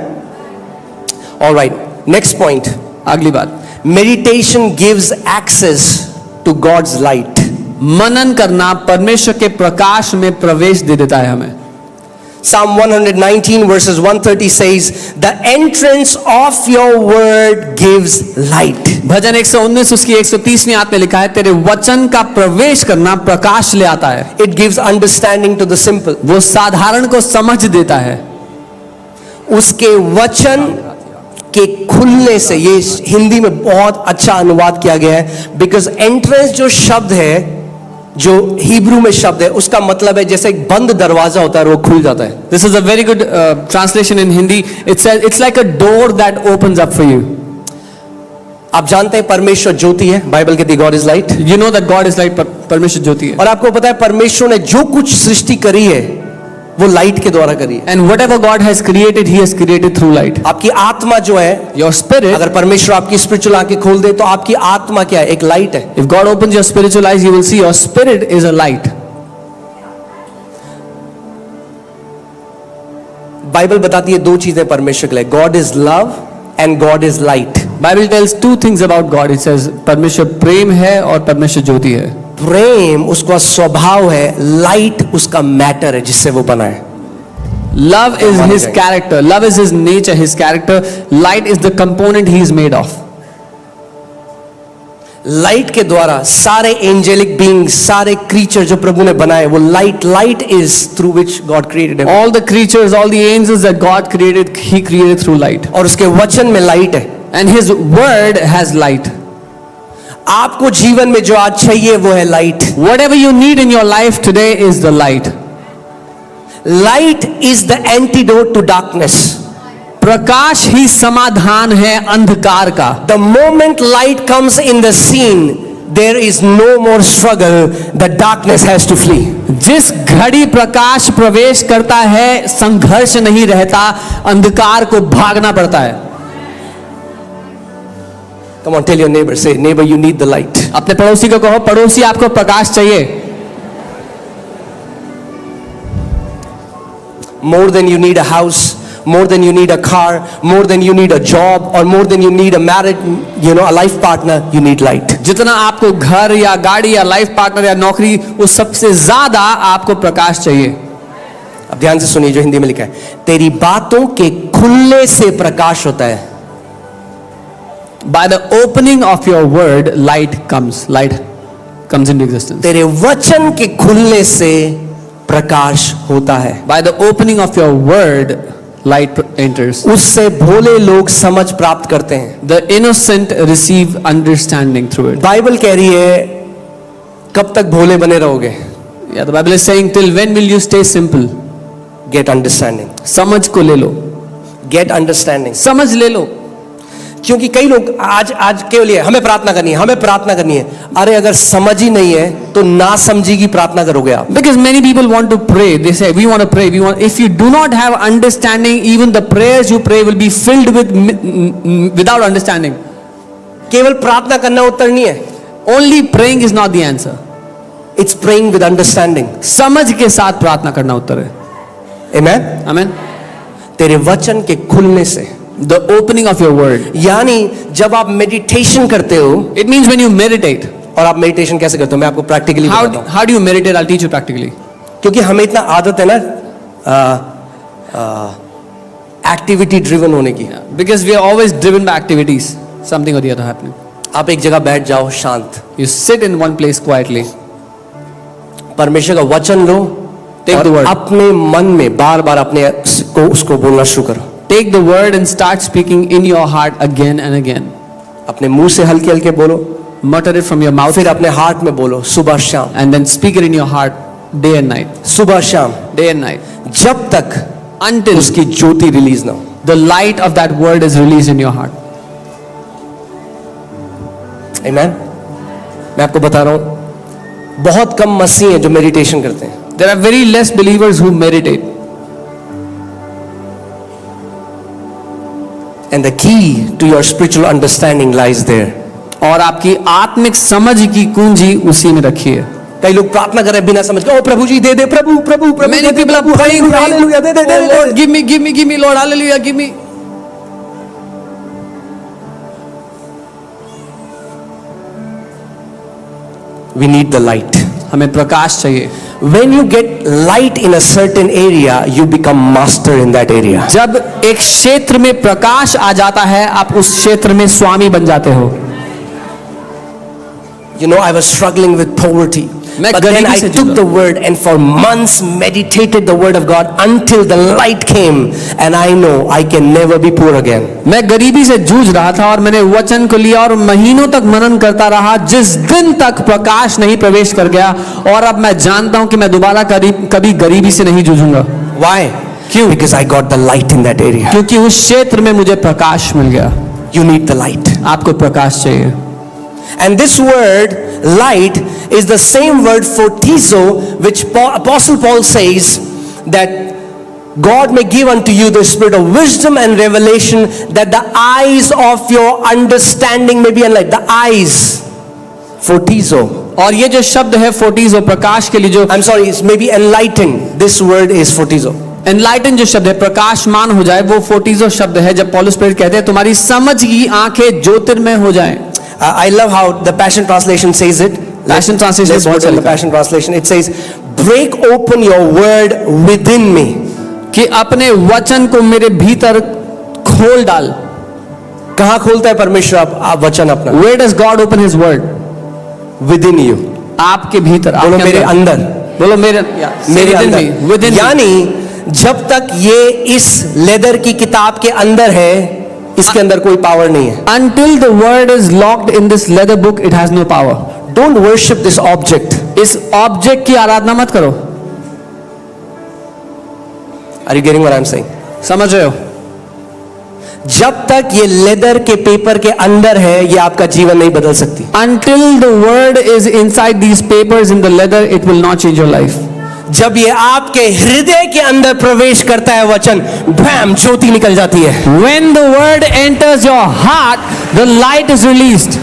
All right. Next point. अगली बात. Meditation gives access to God's light. मनन करना परमेश्वर के प्रकाश में प्रवेश दे देता है हमें. Psalm 119 verses 130 says, the entrance of your word gives light. भजन 119 उसकी 130वीं आयत में लिखा है, तेरे वचन का प्रवेश करना प्रकाश ले आता है. It gives understanding to the simple. वो साधारण को समझ देता है. उसके वचन के खुलने से, ये हिंदी में बहुत अच्छा अनुवाद किया गया है. बिकॉज एंट्रेंस जो शब्द है, जो हिब्रू में शब्द है, उसका मतलब है जैसे एक बंद दरवाजा होता है और वो खुल जाता है. This is a very good translation in Hindi. It says it's like a door that opens up for you. आप जानते हैं परमेश्वर ज्योति है. बाइबल कहती है God is light. You know that God is light. परमेश्वर ज्योति है. और आपको पता है परमेश्वर ने जो कुछ सृष्टि करी है वो लाइट के द्वारा करी है. And whatever God has created, He has created through light. आपकी आत्मा जो है, Your spirit, अगर परमेश्वर आपकी स्पिरिचुअल आंखें खोल दे तो आपकी आत्मा क्या है? एक लाइट है. if God opens your spiritual eyes, you will see your spirit is a light. Bible बताती है दो चीजें परमेश्वर के लिए. God is love and God is light. Bible tells two things about God. It says परमेश्वर प्रेम है और परमेश्वर ज्योति है. प्रेम उसका स्वभाव है, लाइट उसका मैटर है जिससे वो बना है. Love is His character. Love is His nature, His character. Light is the component He is made of. Light के द्वारा सारे एंजेलिक बीइंग्स, सारे क्रीचर जो प्रभु ने बनाए, वो light is through which God created. All the creatures, all the angels that God created, He created through light. और उसके वचन में लाइट है. And His word has light. आपको जीवन में जो आज चाहिए वो है light. Whatever you need in your life today is the light. Light is the antidote to darkness. प्रकाश ही समाधान है अंधकार का. The moment light comes in the scene, there is no more struggle. The darkness has to flee. जिस घड़ी प्रकाश प्रवेश करता है, संघर्ष नहीं रहता, अंधकार को भागना पड़ता है. Come on, tell your neighbor, say, neighbor, you need the light. अपने पड़ोसी को कहो, पड़ोसी आपको प्रकाश चाहिए. More than you need a house, more than you need a car, more than you need a job, or more than you need a married, a life partner, you need light. जितना आपको घर या गाड़ी या life partner या नौकरी, उस सबसे ज्यादा आपको प्रकाश चाहिए. अब ध्यान से सुनिए जो हिंदी में लिखा है, तेरी बातों के खुलने से प्रकाश होता है. By the opening of your word, light comes into existence. तेरे वचन के खुलने से प्रकाश होता है. By the opening of your word, light enters. उससे भोले लोग समझ प्राप्त करते हैं. The innocent receive understanding through it. Bible कह रही है, कब तक भोले बने रहोगे? Yeah, the Bible is saying, till when will you stay simple? Get understanding. समझ को ले लो. Get understanding. समझ ले लो. क्योंकि कई लोग आज केवल ये हमें प्रार्थना करनी है. अरे अगर समझ ही नहीं है तो ना समझी की प्रार्थना करोगे आप. Because many people want to pray. They say, we want to pray. If you do not have understanding, even the prayers you pray will be filled without understanding. केवल प्रार्थना करना उत्तर नहीं है. Only praying is not the answer. It's praying with understanding. समझ के साथ प्रार्थना करना उत्तर है. Amen. Amen. तेरे वचन के खुलने से, the opening of your word. यानी जब आप मेडिटेशन करते हो, It means when you meditate. और आप मेडिटेशन कैसे करते हो मैं आपको प्रैक्टिकली बताता हूं. How do you meditate? I'll teach you practically. क्योंकि हमें इतना आदत है ना एक्टिविटी ड्रिवन होने की. Because we are always driven by activities, something or the other happening. आप एक जगह बैठ जाओ शांत, You sit in one place quietly. परमेश्वर का वचन लो, Take the word. अपने मन में बार बार अपने को उसको बोलना शुरू करो. Take the word and start speaking in your heart again and again. अपने मुंह से हल्के हल्के बोलो, Mutter it from your mouth, फिर अपने हार्ट में बोलो सुबह शाम, and then speak it in your heart day and night. सुबह शाम, Day and night. जब तक Until उसकी ज्योति रिलीज ना हो. the light of that word is released in your heart. Amen. मैं आपको बता रहा हूं, बहुत कम मसीह हैं जो मेडिटेशन करते हैं. There are very less believers who meditate. And the key to your spiritual understanding lies there. और आपकी आत्मिक समझ की कुंजी उसी में रखी है. कई लोग प्रार्थना कर रहे हैं बिना समझ के, ओ प्रभु जी दे दे, प्रभु प्रभु प्रभु. Many people are praying, hallelujah, they they, Oh Lord, give me, Lord, hallelujah, give me. We need the light. हमें प्रकाश चाहिए. When you get light in a certain area, you become master in that area. जब एक क्षेत्र में प्रकाश आ जाता है, आप उस क्षेत्र में स्वामी बन जाते हो. I was struggling with poverty. मैं But then गरीबी I से took जूझा. the word and for months meditated the word of God until the light came, and I know I can never be poor again. मैं गरीबी से जूझ रहा था और मैंने वचन को लिया और महीनों तक मनन करता रहा, जिस दिन तक प्रकाश नहीं प्रवेश कर गया. और अब मैं जानता हूं कि मैं दोबारा कभी गरीबी से नहीं जूझूंगा. Why? क्यों? Because I got the light in that area. क्योंकि उस क्षेत्र में मुझे प्रकाश मिल गया. You need the light. आपको प्रकाश चाहिए. And this word, light, is the same word photizo, which Apostle Paul says that God may give unto you the spirit of wisdom and revelation, that the eyes of your understanding may be enlightened. The eyes, photizo. और ये जो शब्द है फोटिजो, प्रकाश के लिए जो I'm sorry, it's maybe enlightened. This word is photizo. Enlighten जो शब्द है, प्रकाशमान हो जाए, वो फोटिजो शब्द है. जब पौलुस प्रेरित कहते हैं तुम्हारी समझ की आंखें ज्योतिर्मय हो जाएं. I love how the Passion Translation says it. Passion Translation Let's बहुत put in the चलता है. Passion Translation. It says, "Break open your word within me." कि अपने वचन को मेरे भीतर खोल डाल. कहाँ खोलता है परमेश्वर आप वचन अपना? Where does God open His word? Within you. आपके भीतर. बोलो आपके मेरे अंदर. बोलो मेरे अंदर. Within me. यानी जब तक ये इस लेदर की किताब के अंदर है, इसके अंदर कोई पावर नहीं है. Until the word is locked in this leather book, it has no power. Don't worship this object. इस ऑब्जेक्ट की आराधना मत करो. Are you getting what I'm saying? समझ रहे हो? जब तक ये लेदर के पेपर के अंदर है, ये आपका जीवन नहीं बदल सकती. Until the word is inside these papers in the leather, it will not change your life. जब ये आपके हृदय के अंदर प्रवेश करता है वचन, भैम, ज्योति निकल जाती है. When the word enters your heart, the light is released.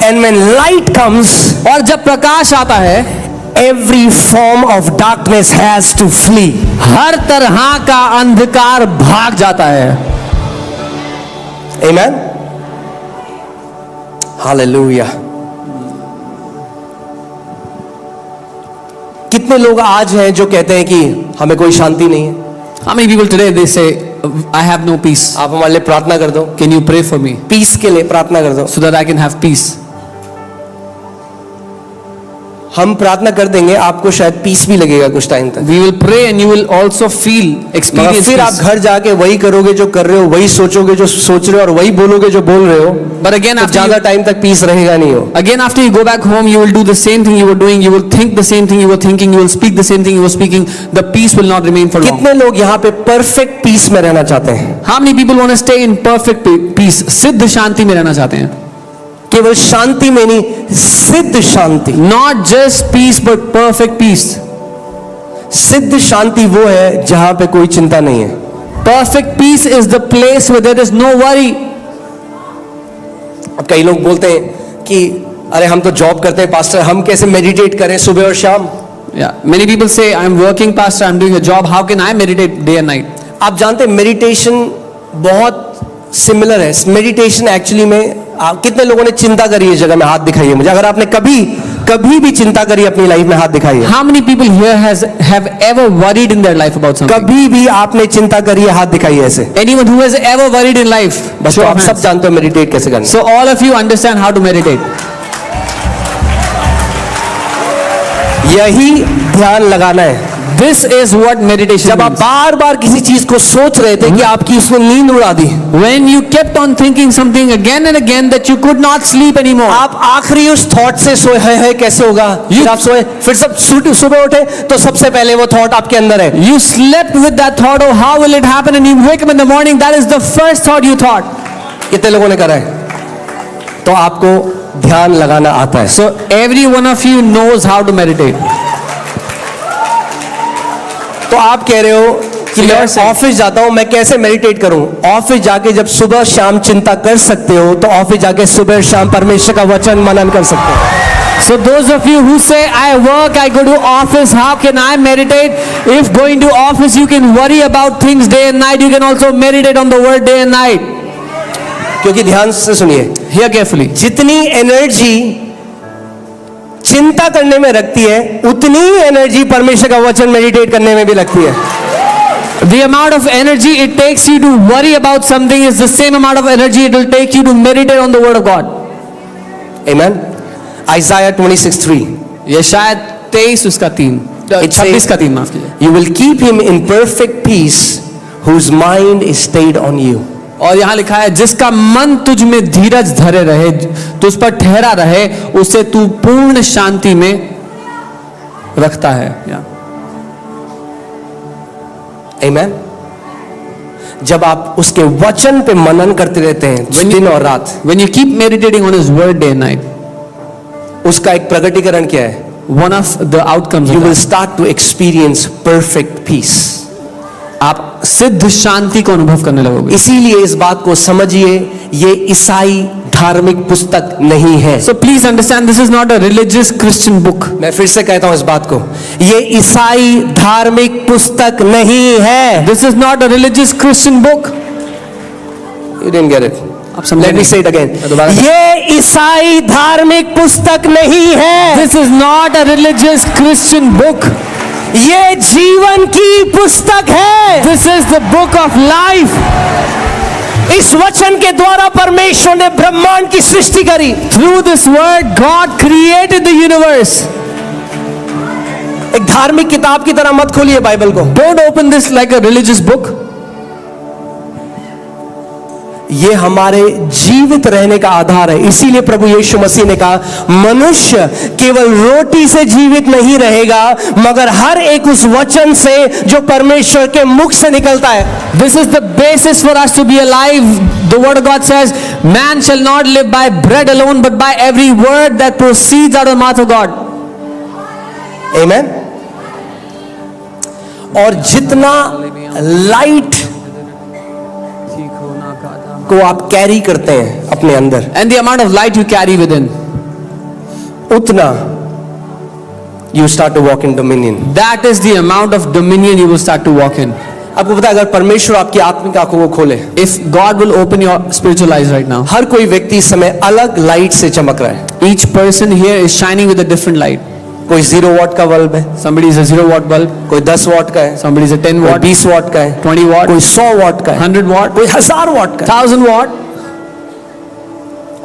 And when light comes, और जब प्रकाश आता है, every form of darkness has to flee. हर तरह का अंधकार भाग जाता है. Amen. Hallelujah. कितने लोग आज हैं जो कहते हैं कि हमें कोई शांति नहीं है? How many people today they say, I have no peace? आप हमारे लिए प्रार्थना कर दो. Can you pray for me peace के लिए प्रार्थना कर दो. so that I can have peace? हम प्रार्थना कर देंगे, आपको शायद पीस भी लगेगा कुछ टाइम तक. We will pray and you will also feel, मगर experience फिर आप peace. घर जाके वही करोगे जो कर रहे हो, वही सोचोगे जो सोच रहे हो, और वही बोलोगे जो बोल रहे हो. But again, तो after ज्यादा you, टाइम तक पीस रहेगा नहीं हो. again after you go back home, you will do the same thing you were doing. You will think the same thing you were thinking. You will speak the same thing you were speaking. The peace will not remain for long. कितने लोग यहाँ पे perfect piece में रहना चाहते हैं? How many people want to stay in perfect peace? सिद्ध शांति में रहना चाहते हैं. केवल शांति में नहीं, सिद्ध शांति. Not just peace, but perfect peace. सिद्ध शांति वो है जहां पे कोई चिंता नहीं है. Perfect peace is the place where there is no worry. अब कई लोग बोलते हैं कि अरे हम तो जॉब करते हैं पास्टर, हम कैसे मेडिटेट करें सुबह और शाम? Yeah, many people say, I'm working, pastor, I'm doing a job. How can I meditate day and night? आप जानते हैं मेडिटेशन बहुत सिमिलर है. मेडिटेशन एक्चुअली में कितने लोगों ने चिंता करी है जगह में? हाथ दिखाइए मुझे. अगर आपने कभी भी चिंता करी अपनी लाइफ में, हाथ दिखाइए. How many people here have ever worried in their life about something? कभी भी आपने चिंता करी है, हाथ दिखाइए ऐसे. Anyone who has ever worried in life? बस तो आप सब जानते हो मेडिटेट कैसे करना. So all of you understand how to meditate. यही ध्यान लगाना है. This is what meditation जब आप means. बार बार किसी चीज को सोच रहे थे कि आपकी उसने नींद उड़ा दी, When you kept on thinking something again and again that you could not sleep anymore. आप आखिरी उस थॉट से सोए है कैसे होगा? फिर आप सोए, फिर सब सुबह उठे तो सबसे पहले वो थॉट आपके अंदर है. You slept with that thought, oh how will it happen, and you wake up in the morning, that is the first thought you thought. कितने लोगों ने करा है? तो आपको ध्यान लगाना आता है. So every one of you knows how to meditate. तो आप कह रहे हो कि So मैं you're saying- ऑफिस जाता हूं, मैं कैसे मेडिटेट करूं? ऑफिस जाके जब सुबह शाम चिंता कर सकते हो, तो ऑफिस जाके सुबह शाम परमेश्वर का वचन मनन कर सकते हो. So those of you who say, I work, I go to office, how can I meditate? If going to office you can worry about things day and night, you can also meditate on the word day and night. क्योंकि ध्यान से सुनिए, Hear carefully. जितनी energy चिंता करने में रखती है, उतनी ही एनर्जी परमेश्वर का वचन मेडिटेट करने में भी लगती है. The amount of energy it takes you to worry about something is the same amount of energy it will take you to meditate on the word of God. Amen. Isaiah 26:3. यशायाह 23 उसका 3, It 26 says- का 3 माफ कीजिए. You will keep him in perfect peace whose mind is stayed on you. और यहाँ लिखा है, जिसका मन तुझ में धीरज धरे रहे, तुझ पर ठहरा रहे, उसे तू पूर्ण शांति में रखता है. Amen. जब आप उसके वचन पे मनन करते रहते हैं दिन और रात, When you keep meditating on his word day and night, उसका एक प्रकटीकरण क्या है? one of the outcomes You of will that, start to experience perfect peace. आप सिद्ध शांति को अनुभव करने लगोगे. इसीलिए इस बात को समझिए, ये ईसाई धार्मिक पुस्तक नहीं है. So please understand, this is not a religious Christian book. मैं फिर से कहता हूं इस बात को, ये ईसाई धार्मिक पुस्तक नहीं है. This is not a religious Christian book. You didn't get it. आप समझे Let me नहीं? say it again. दोबारा करें. ये ईसाई धार्मिक पुस्तक नहीं है. This is not a religious Christian book. ये जीवन की पुस्तक है. This is the book of life. इस वचन के द्वारा परमेश्वर ने ब्रह्मांड की सृष्टि करी. Through this word, God created the universe. एक धार्मिक किताब की तरह मत खोलिए बाइबल को. Don't open this like a religious book. ये हमारे जीवित रहने का आधार है. इसीलिए प्रभु यीशु मसीह ने कहा, मनुष्य केवल रोटी से जीवित नहीं रहेगा, मगर हर एक उस वचन से जो परमेश्वर के मुख से निकलता है. This is the basis for us to be alive. The word of God says, man shall not live by bread alone, but by every word that proceeds out of the mouth of God. Amen. और जितना light को आप carry करते हैं अपने अंदर, And the amount of light you carry within, उतना you start to walk in dominion. that is the amount of dominion you will start to walk in. आपको पता है, अगर परमेश्वर आपकी आत्मिक आंखों को खोले, If God will open your spiritual eyes right now, हर कोई व्यक्ति इस समय अलग लाइट से चमक रहा है. each person here is shining with a different light. कोई 0 वॉट का बल्ब है, Somebody is a 0 watt bulb, कोई 10 वॉट का है, somebody is a 10 कोई watt, 20 वॉट का है, 20 watt, कोई 100 वॉट का है, 100 watt, कोई 1000 वॉट का है. 1000 watt.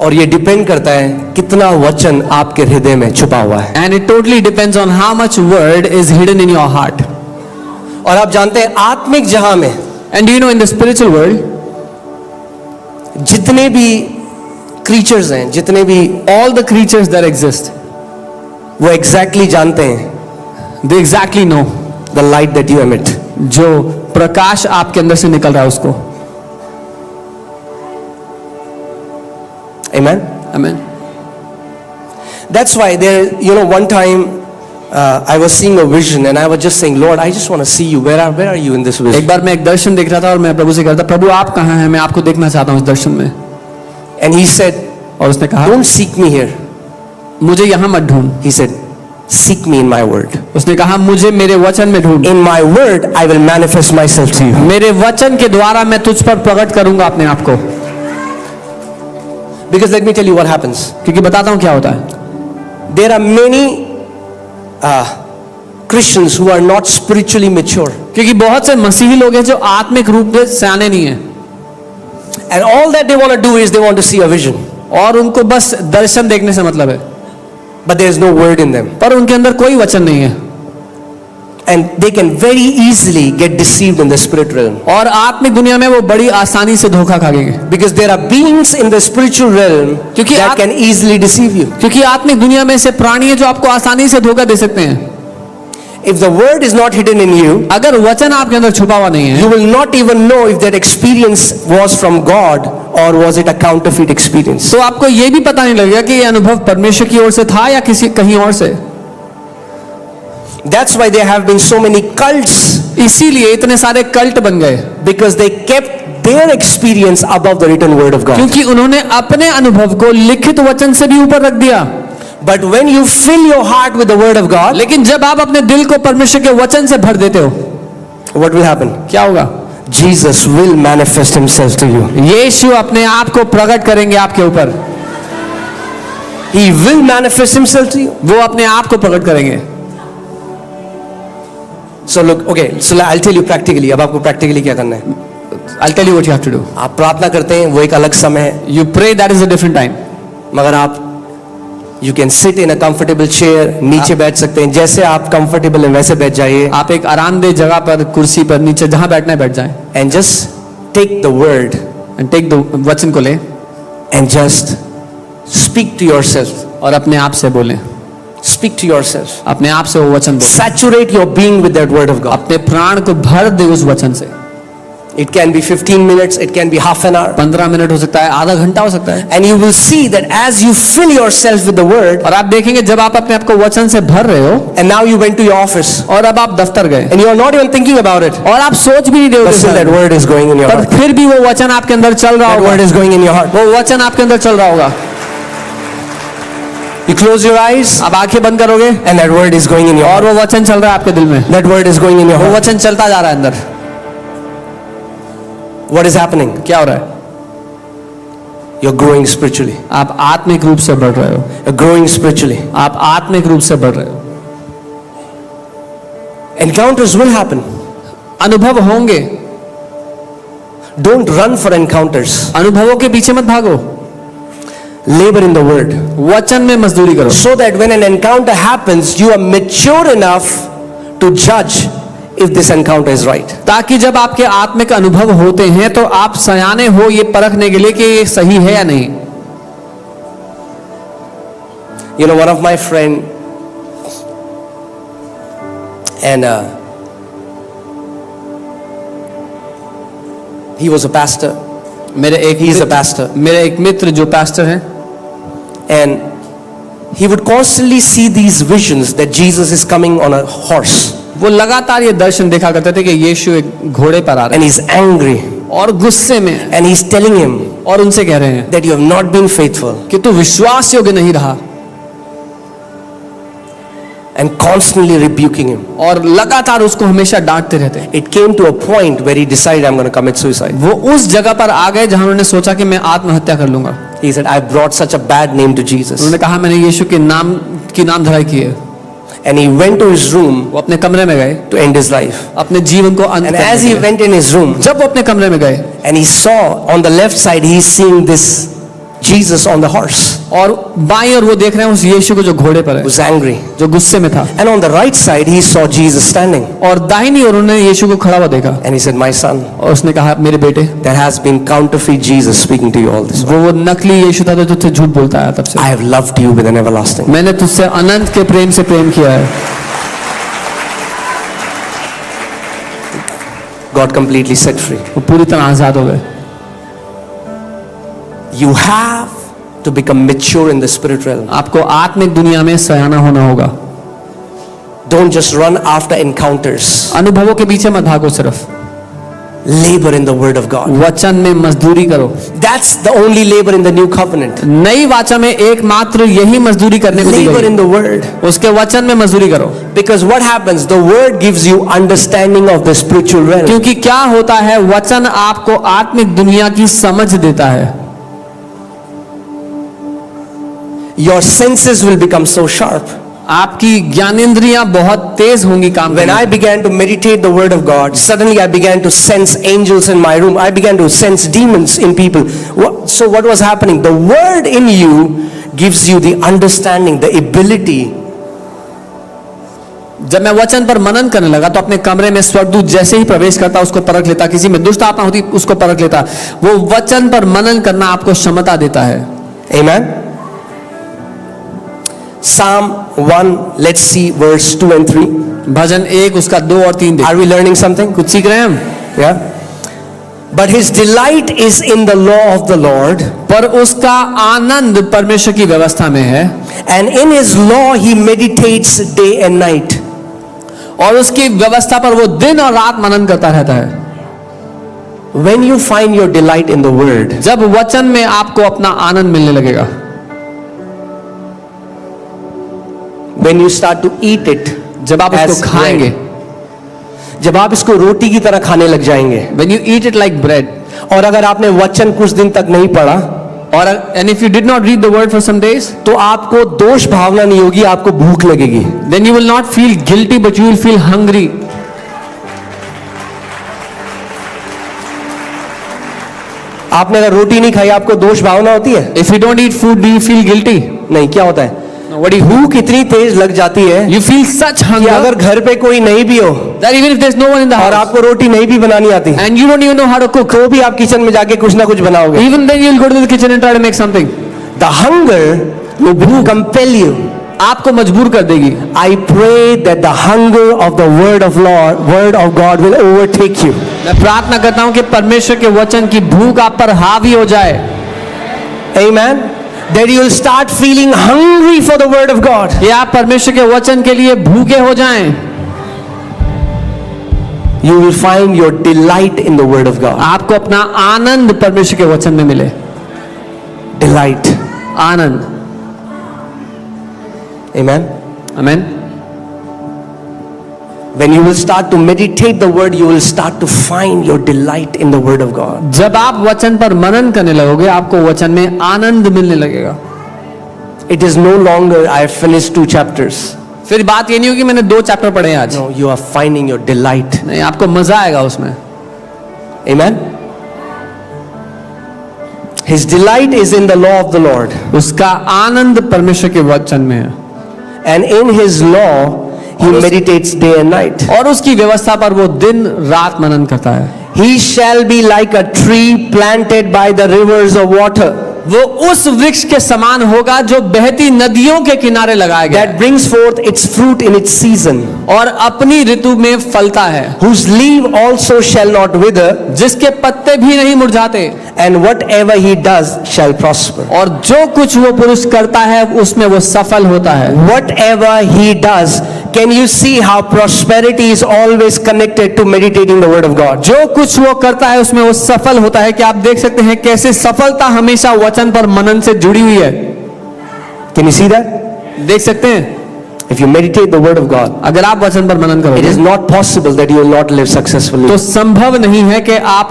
और ये डिपेंड करता है कितना वचन आपके हृदय में छुपा हुआ है. And it totally depends on how much word is hidden in your heart. और आप जानते हैं आत्मिक जहां में And do you know, in the spiritual world, जितने भी क्रीचर्स हैं, जितने भी, all the creatures that exist, वो एग्जैक्टली जानते हैं they exactly know the light that you emit. जो प्रकाश आपके अंदर से निकल रहा है उसको. Amen. Amen. That's why there, one time I was seeing a vision and I was just saying, Lord, I just want to see you. Where are you in this एक vision? बार मैं एक दर्शन देख रहा था और मैं प्रभु से कह रहा था, प्रभु आप कहाँ हैं, मैं आपको देखना चाहता हूँ इस दर्शन में. And he said, और उसने कहा, don't seek me here. मुझे यहाँ मत ढूंढ. He said, seek me in my word. उसने कहा, मुझे मेरे वचन में ढूंढ. In my word, I will manifest myself to you. मेरे वचन के द्वारा मैं तुझ पर प्रकट करूंगा अपने आप को. Because let me tell you what happens. क्योंकि बताता हूँ क्या होता है. There are many Christians who are not spiritually mature. क्योंकि बहुत से मसीही लोग हैं जो आत्मिक रूप से सयाने नहीं हैं. And all that they want to do is they want to see a vision. और उनको बस दर्शन देखने से मतलब है. But there is no word in them. पर उनके अंदर कोई वचन नहीं है. And they can very easily get deceived in the spirit realm. और आत्मिक दुनिया में वो बड़ी आसानी से धोखा खाएंगे. Because there are beings in the spiritual realm क्योंकि that can easily deceive you. क्योंकि आत्मिक दुनिया में से प्राणी है जो आपको आसानी से धोखा दे सकते हैं. If the word is not hidden in you, अगर वचन आपके अंदर छुपा हुआ नहीं है, you will not even know if that experience was from God or was it a counterfeit experience. तो आपको ये भी पता नहीं लगेगा कि ये अनुभव परमेश्वर की ओर से था या किसी कहीं और से. That's why there have been so many cults, इसीलिए इतने सारे कल्ट बन गए, because they kept their experience above the written word of God. क्योंकि उन्होंने अपने अनुभव को लिखित वचन से भी ऊपर रख दिया. But when you fill your heart with the word of God, लेकिन जब आप अपने दिल को परमेश्वर के वचन से भर देते हो, what will happen? क्या होगा? Jesus will manifest himself to you. यीशु अपने आप को प्रकट करेंगे आपके ऊपर. He will manifest himself to you. वो अपने आप को प्रकट करेंगे. So look, okay, so I'll tell you practically. अब आपको practically क्या करना है? I'll tell you what you have to do. आप प्रार्थना करते हैं, वो एक अलग समय है. You pray, that is a different time. मगर आप You can sit in a comfortable chair, नीचे बैठ सकते हैं. जैसे आप comfortable हैं वैसे बैठ जाइए. आप एक आरामदेह जगह पर, कुर्सी पर, नीचे जहां बैठना है बैठ जाएं. And just take the word And take the वचन को ले and just speak to yourself. और अपने आप से बोलें. Speak to yourself. अपने आप से वो वचन बोलें. Saturate your being with that word of God. अपने प्राण को भर दे उस वचन से. It can be 15 minutes, it can be half an hour. 15 minute हो सकता है, आधा घंटा हो सकता है. And you will see that as you fill yourself with the word, और आप देखेंगे जब आप अपने आप को वचन से भर रहे हो, and now you went to your office, और अब आप दफ्तर गए, and you are not even thinking about it, और आप सोच भी नहीं but still रहे that हो, word is going in your पर heart. फिर भी वो वचन आपके अंदर चल रहा That word होगा. is going in your heart. वो वचन आपके अंदर चल रहा होगा. You close your eyes, आप आंखें बंद करोगे and that word is going in your और heart. वो वचन चल रहा है आपके दिल में. That word is going in your वो heart. वचन चलता जा रहा है अंदर. What is happening? क्या हो रहा है? You're growing spiritually. आप आत्मिक रूप से बढ़ रहे हो. You're growing spiritually. आप आत्मिक रूप से बढ़ रहे हो. Encounters will happen. अनुभव होंगे. Don't run for encounters. अनुभवों के पीछे मत भागो. Labor in the word. वचन में मजदूरी करो. So that when an encounter happens, you are mature enough to judge if this encounter is right. ताकि जब आपके आत्मिक अनुभव होते हैं तो आप सयाने हो ये परखने के लिए कि ये सही है या नहीं. You know, one of my friend, and he was a pastor. He is a pastor. मेरे एक मित्र जो pastor हैं, And he would constantly see these visions that Jesus is coming on a horse. वो लगातार ये दर्शन देखा करते थे कि यीशु एक घोड़े पर आ रहे and he's angry हैं और गुस्से में हैं, and he's telling him और उनसे कह रहे हैं that you have not been faithful, कि तू विश्वास योग्य नहीं रहा, and constantly rebuking him. और लगातार उसको हमेशा डांटते रहते हैं। It came to a point where he decided, I'm going to commit suicide. वो उस जगह पर आ गए जहां उन्होंने सोचा कि मैं आत्महत्या कर लूंगा। He said, I brought such a bad name to Jesus. उन्होंने कहा मैंने यीशु के नाम की नाम धराई की है। And he went to his room वो अपने कमरे में गए to end his life. अपने जीवन को अंत And करने as he के लिए। went in his room, जब वो अपने कमरे में गए and he saw on the left side, he's seeing this Jesus on the horse, और बाईं ओर वो देख रहे हैं उस यीशु को जो घोड़े पर है, who's angry. जो गुस्से में था, And on the right side, he saw Jesus standing. और दाहिनी ओर उन्होंने यीशु को खड़ा हुआ देखा And he said, my son, और उसने कहा मेरे बेटे, there has been counterfeit Jesus speaking to you all this while. वो नकली यीशु था जो तुझसे झूठ बोलता है तब से। I have loved you with an everlasting. मैंने तुझसे अनंत के प्रेम से प्रेम किया है। God completely set free. वो पूरी तरह आजाद हो गए। You have to become mature in the spirit realm. आपको आत्मिक दुनिया में सयाना होना होगा। Don't just run after encounters. अनुभवों के पीछे मत भागो, सिर्फ Labor in the word of God. वचन में मजदूरी करो। That's the only labor in the new covenant. नई वाचा में एकमात्र यही मजदूरी करने को दी Labor गई in the word. है। उसके वचन में मजदूरी करो। Because what happens? The word gives you understanding of the spiritual realm. क्योंकि क्या होता है, वचन आपको आत्मिक दुनिया की समझ देता है। Your senses will become so sharp. आपकी ज्ञानेंद्रियां बहुत तेज होंगी काम When करने I में। began to meditate the word of God, suddenly I began to sense angels in my room. I began to sense demons in people. So what was happening? The word in you gives you the understanding, the ability. जब मैं वचन पर मनन करने लगा तो अपने कमरे में स्वर्गदूत जैसे ही प्रवेश करता उसको परख लेता, किसी में दुष्ट आत्मा होती उसको परख लेता। वो वचन पर मनन करना आपको क्षमता देता है। Amen. Psalm 1, let's see verse 2 and 3. भजन 1 उसका 2 और 3 Are we learning something? कुछ सीख रहे हैं हम? Yeah. But his delight is in the law of the Lord, पर उसका आनंद परमेश्वर की व्यवस्था में है and in his law he meditates day and night. और उसकी व्यवस्था पर वो दिन और रात मनन करता रहता है। When you find your delight in the word, जब वचन में आपको अपना आनंद मिलने लगेगा, when you start to eat it, जब आप as उसको खाएंगे, bread, जब आप इसको रोटी की तरह खाने लग जाएंगे, when you eat it like bread, और अगर आपने वचन कुछ दिन तक नहीं पढ़ा, और and if you did not read the word for some days, तो आपको दोष भावना नहीं होगी, आपको भूख लगेगी। then you will not feel guilty but you will feel hungry. आपने अगर रोटी नहीं खाई, आपको दोष भावना होती है? If you don't eat food, do you feel guilty? नहीं, क्या होता है? What do you भूख इतनी तेज लग जाती है You feel such कि अगर hunger घर पे कोई नहीं भी हो that even if there's no one in the और house आपको रोटी नहीं भी बनानी आती, and you don't even know how to cook, तो भी आप किचन में जाके कुछ ना कुछ बनाओगे। even then you'll go to the kitchen and try to make something. The hunger will compel you. आपको मजबूर कर देगी। I pray that the hunger of the word of God will overtake you. मैं प्रार्थना करता हूं कि परमेश्वर के वचन की भूख आप पर हावी हो जाए। Amen. That you will start feeling hungry for the word of God. ये आप परमेश्वर के वचन के लिए भूखे हो जाएं। You will find your delight in the word of God. आपको अपना आनंद परमेश्वर के वचन में मिले। Delight. Anand. Amen. Amen. When you will start to meditate the word, you will start to find your delight in the word of God. जब आप वचन पर मनन करने लगोगे आपको वचन में आनंद मिलने लगेगा। It is no longer I have finished 2 chapters. फिर बात ये नहीं होगी मैंने 2 चैप्टर पढ़े हैं आज। No, you are finding your delight. नहीं, आपको मजा आएगा उसमें। Amen. His delight is in the law of the Lord, उसका आनंद परमेश्वर के वचन में है and in his law he meditates day and night. और उसकी व्यवस्था पर वो दिन रात मनन करता है। He shall be like a tree planted by the rivers of water, वो उस वृक्ष के समान होगा जो बहती नदियों के किनारे लगाया गया that brings forth its fruit in its season, और अपनी ऋतु में फलता है, whose leaf also shall not wither, जिसके पत्ते भी नहीं मुरझाते, and whatever he does shall prosper. और जो कुछ वो पुरुष करता है उसमें वो सफल होता है। Whatever he does Can you see how prosperity is always connected to meditating the word of God? जो कुछ वो करता है उसमें वो सफल होता है। कि आप देख सकते हैं कैसे सफलता हमेशा वचन पर मनन से जुड़ी हुई है। Can you see that? देख सकते हैं If you meditate the word of God, अगर आप वचन पर मनन it करोगे is not possible that you will not live successfully. तो संभव नहीं है कि आप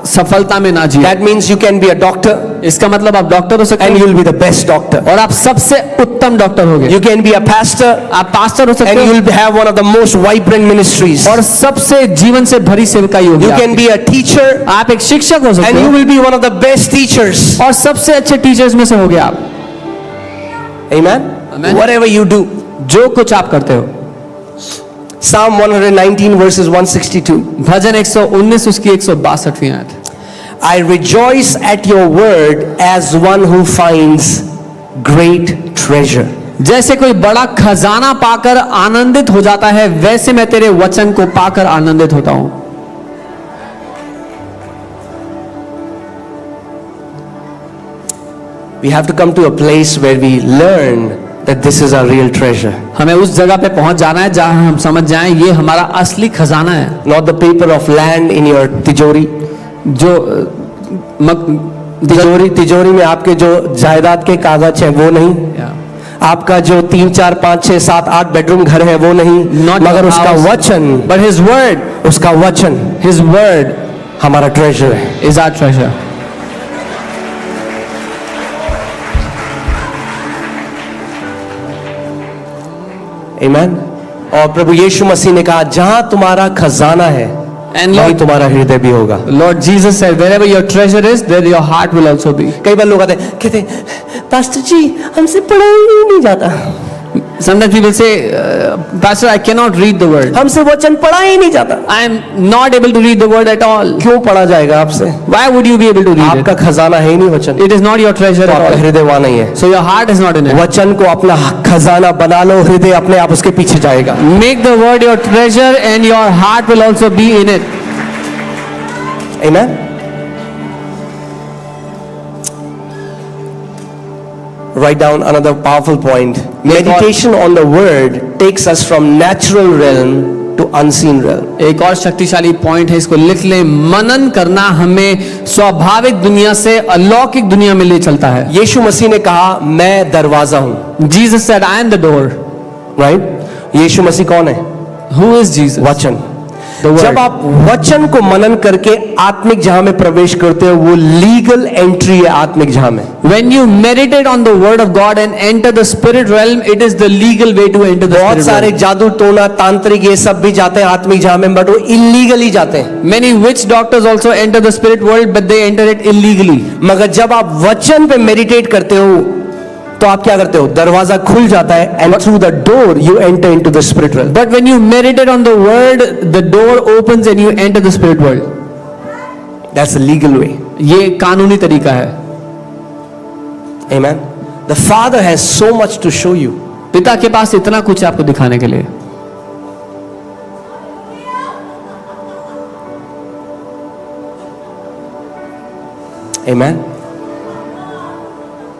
सफलता में ना जिए। That means you can be a doctor इसका मतलब आप डॉक्टर हो सकते and हैं you will be the best doctor. और आप सबसे उत्तम डॉक्टर होगे। You can be a pastor आप पास्टर हो सकते and you हैं will have one of the most vibrant ministries. और सबसे जीवन से भरी सेवकाई होगी। You can be a teacher आप एक शिक्षक हो सकते and you हैं will be one of the best teachers. और सबसे अच्छे टीचर्स में से होगे आप। Amen? Amen. Whatever you do. जो कुछ आप करते हो। Psalm 119 verses 162. भजन 119 उसकी 162वीं आयत। I rejoice at your word as one who finds great treasure. जैसे कोई बड़ा खजाना पाकर आनंदित हो जाता है वैसे मैं तेरे वचन को पाकर आनंदित होता हूं। We have to come to a place where we learn that this is our real treasure. हमें उस जगह पे पहुंच जाना है जहां हम समझ जाएं ये हमारा असली खजाना है। Not the paper of land in your तिजोरी. जो तिजोरी में आपके जो जायदाद के कागज हैं वो नहीं, आपका जो 3 4 5 6 7 8 बेडरूम घर है वो नहीं, मगर उसका वचन, but his word, उसका वचन, his word हमारा ट्रेजर है, is our treasure. Amen. और प्रभु यीशु मसीह ने कहा जहां तुम्हारा खजाना है And वहीं Lord, तुम्हारा हृदय भी होगा। Lord Jesus said, wherever your treasure is, there your heart will also be. कई बार लोग कहते हैं पास्टर जी हमसे पढ़ा ही नहीं जाता, Sometimes people say, Pastor, I cannot read the word. हमसे वचन पढ़ा ही नहीं जाता। I am not able to read the word at all. क्यों पढ़ा जाएगा आपसे? Why would you be able to read आपका it? खजाना है ही नहीं वचन, It is not your treasure तो at आपका all. हृदय वहां नहीं है। So your heart is not in it. वचन को अपना खजाना बना लो, हृदय अपने आप उसके पीछे जाएगा। Make the word your treasure and your heart will also be in it. Amen. Write down another powerful point. Meditation on the word takes us from natural realm to unseen realm. एक और शक्तिशाली point है, इसको लिख लें। मनन करना हमें स्वाभाविक दुनिया से अलौकिक दुनिया में ले चलता है। यीशु मसीह ने कहा मैं दरवाजा हूं। Jesus said, I am the door. Right? यीशु मसीह कौन है? Who is Jesus? वचन। The word. जब आप वचन को मनन करके आत्मिक जहां में प्रवेश करते हो वो लीगल एंट्री है आत्मिक जहां में। When you meditate on the word of God and enter the spirit realm, it is the legal way to enter the बहुत spirit सारे realm. जादू टोना तांत्रिक ये सब भी जाते हैं आत्मिक जहां में, बट वो इलीगली जाते हैं। Many witch doctors also enter the spirit world, but they enter it illegally. मगर जब आप वचन पे मेडिटेट करते हो तो आप क्या करते हो? दरवाजा खुल जाता है and through the door you enter into the spirit world. But when you meditate on the word, the door opens and you enter the spirit world. That's a legal way. ये कानूनी तरीका है। Amen. The father has so much to show you. पिता के पास इतना कुछ है आपको दिखाने के लिए। आमेन।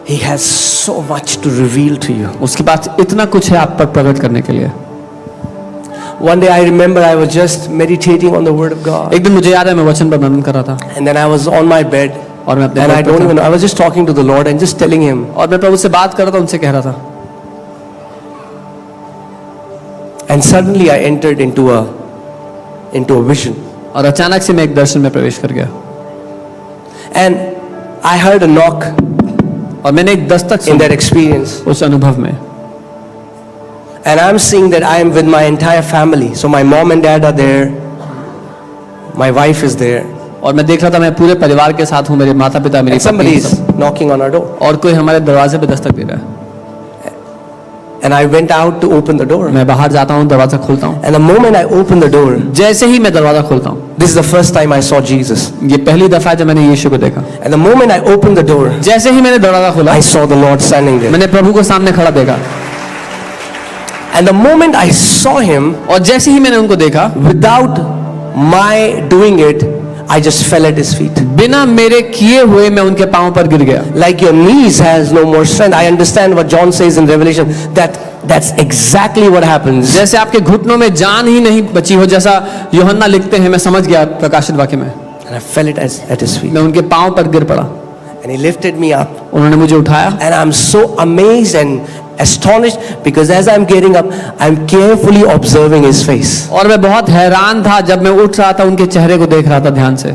He has so much to reveal to you. उसके पास इतना कुछ है आप पर प्रकट करने के लिए। One day I remember I was just meditating on the word of God. एक दिन मुझे याद है मैं वचन पर मनन कर रहा था And then I was on my bed और मैं अपने and I बेड पर don't था। even know. I was just talking to the Lord and just telling him. और मैं प्रभु से बात कर रहा था, उनसे कह रहा था। And suddenly I entered into a vision. और अचानक से मैं एक दर्शन में प्रवेश कर गया And I heard a knock और मैंने एक दस्तक in सुनी that experience. उस अनुभव में। And I'm seeing that I am with my entire family. So my mom and dad are there. My wife is there. और मैं देख रहा था मैं पूरे परिवार के साथ हूँ, मेरे माता पिता, मेरी And somebody पत्नी, is knocking on our door. और कोई हमारे दरवाजे पे दस्तक दे रहा है। And I went out to open the door. मैं बाहर जाता हूँ, दरवाजा खोलता हूँ। And the moment I opened the door, जैसे ही मैं दरवाजा खोलता हूँ, this is the first time I saw Jesus. ये पहली दफा है जब मैंने यीशु को देखा। And the moment I opened the door, जैसे ही मैंने दरवाजा खोला, I saw the Lord standing there. मैंने प्रभु को सामने खड़ा देखा। And the moment I saw him, और जैसे ही मैंने उनको देखा, without my doing it, I just fell at his feet. बिना मेरे किए हुए मैं उनके पांव पर गिर गया। Like your knees has no more strength. I understand what John says in Revelation that That's exactly what happens. जैसे आपके घुटनों में जान ही नहीं बची हो, जैसा यूहन्ना लिखते हैं, मैं समझ गया प्रकाशित वाक्य में। And I fell it at his feet. मैं उनके पांव पर गिर पड़ा, And he lifted me up. उन्होंने मुझे उठाया। And I'm so amazed and astonished because as I'm getting up, I'm carefully observing his face. और मैं बहुत हैरान था जब मैं उठ रहा था, उनके चेहरे को देख रहा था ध्यान से।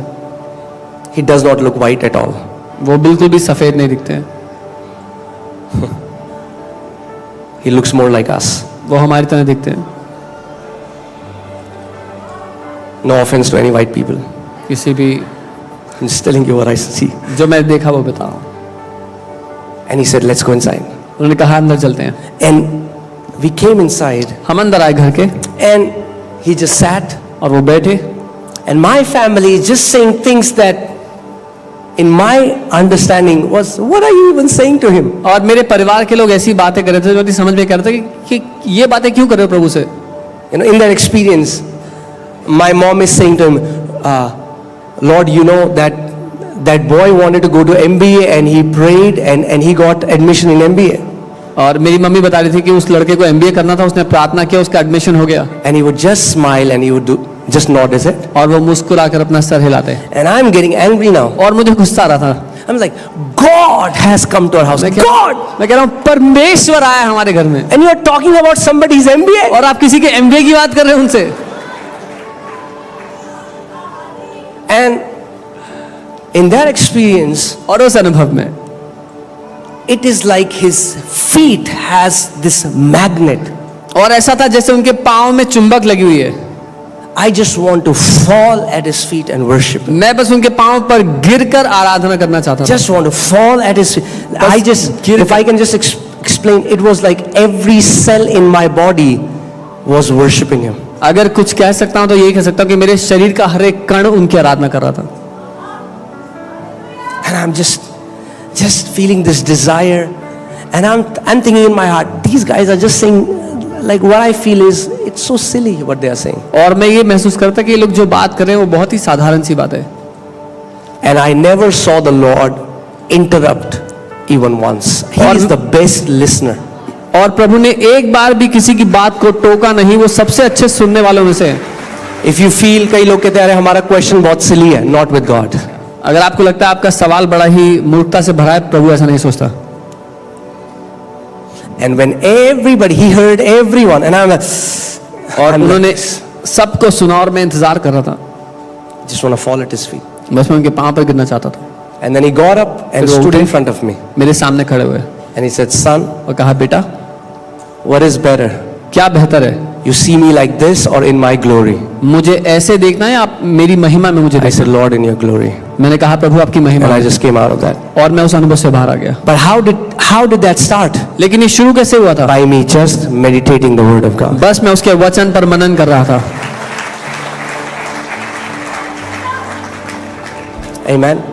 He does not look white at all. वो बिल्कुल भी सफेद नहीं दिखते हैं, He looks more like us. वो हमारी तरह दिखते हैं। No offense to any white people. किसी भी, I'm just telling you what I see. जो मैं देखा वो बता रहा हूं। And he said, let's go inside. उन्होंने कहा अंदर चलते हैं। And we came inside हम अंदर आए घर के, and he just sat. और वो बैठे, And my family is just saying things that in my understanding was, what are you even saying to him? और मेरे परिवार के लोग ऐसी बातें कर रहे थे जो नहीं समझ में कर रहे थे कि ये बातें क्यों कर रहे हो प्रभु से। You know, in that experience, my mom is saying to him, Lord, you know that boy wanted to go to MBA and he prayed and he got admission in MBA. और मेरी मम्मी बता रही थी कि उस लड़के को MBA करना था, उसने प्रार्थना किया, उसका एडमिशन हो गया। And he would just smile and he would just nod his head. और वो मुस्कुराकर अपना सर हिलाते। And I'm getting angry now. और मुझे गुस्सा आ रहा था। I'm like, God has come to our house. God! मैं कह रहा हूँ परमेश्वर आया हमारे घर में, And you're talking about somebody's MBA? और आप किसी के MBA की बात कर रहे हैं उनसे। And in that experience, और उस अनुभव में it is like his feet has this magnet. और ऐसा था जैसे उनके पाँव में चुंबक लगी हुई है। I just want to fall at his feet and worship him. मैं बस उनके पाँव पर गिरकर आराधना करना चाहता था। Just want to fall at his feet. If I can just explain, it was like every cell in my body was worshiping him. अगर कुछ कह सकता हूँ तो यही कह सकता हूँ कि मेरे शरीर का हर एक कण उनकी आराधना कर रहा था। And I'm just feeling this desire, and I'm thinking in my heart, these guys are just saying, like what I feel is, it's so silly what they are saying. और मैं ये महसूस करता कि ये लोग जो बात कर रहे हैं वो बहुत ही साधारण सी बात है। And I never saw the Lord interrupt even once. He is the best listener. और प्रभु ने एक बार भी किसी की बात को टोका नहीं, वो सबसे अच्छे सुनने वालों में से है। If you feel, कई लोग कहते हैं अरे हमारा क्वेश्चन बहुत silly है, not with God. अगर आपको लगता है आपका सवाल बड़ा ही मूर्खता से भरा है, प्रभु ऐसा नहीं सोचता। And when everybody, he heard everyone, and I'm like, और उन्होंने सबको सुना और मैं इंतजार कर रहा था, just want to fall at his feet. बस मैं उनके पांव पर गिरना चाहता था। And then he got up and फिर वो stood उठे, in front of me, मेरे सामने खड़े हुए and he said, son, और कहा बेटा what is better? क्या बेहतर है, You see me like this or in my glory? मुझे ऐसे देखना है आप मेरी महिमा में मुझे I said, देखना। Lord, in your glory. मैंने कहा प्रभु आपकी महिमा And I में। just came out of that. और मैं उस अनुभव से बाहर आ गया। But how did that start? लेकिन ये शुरू कैसे हुआ था? By me just meditating the word of God. बस मैं उसके वचन पर मनन कर रहा था। Amen.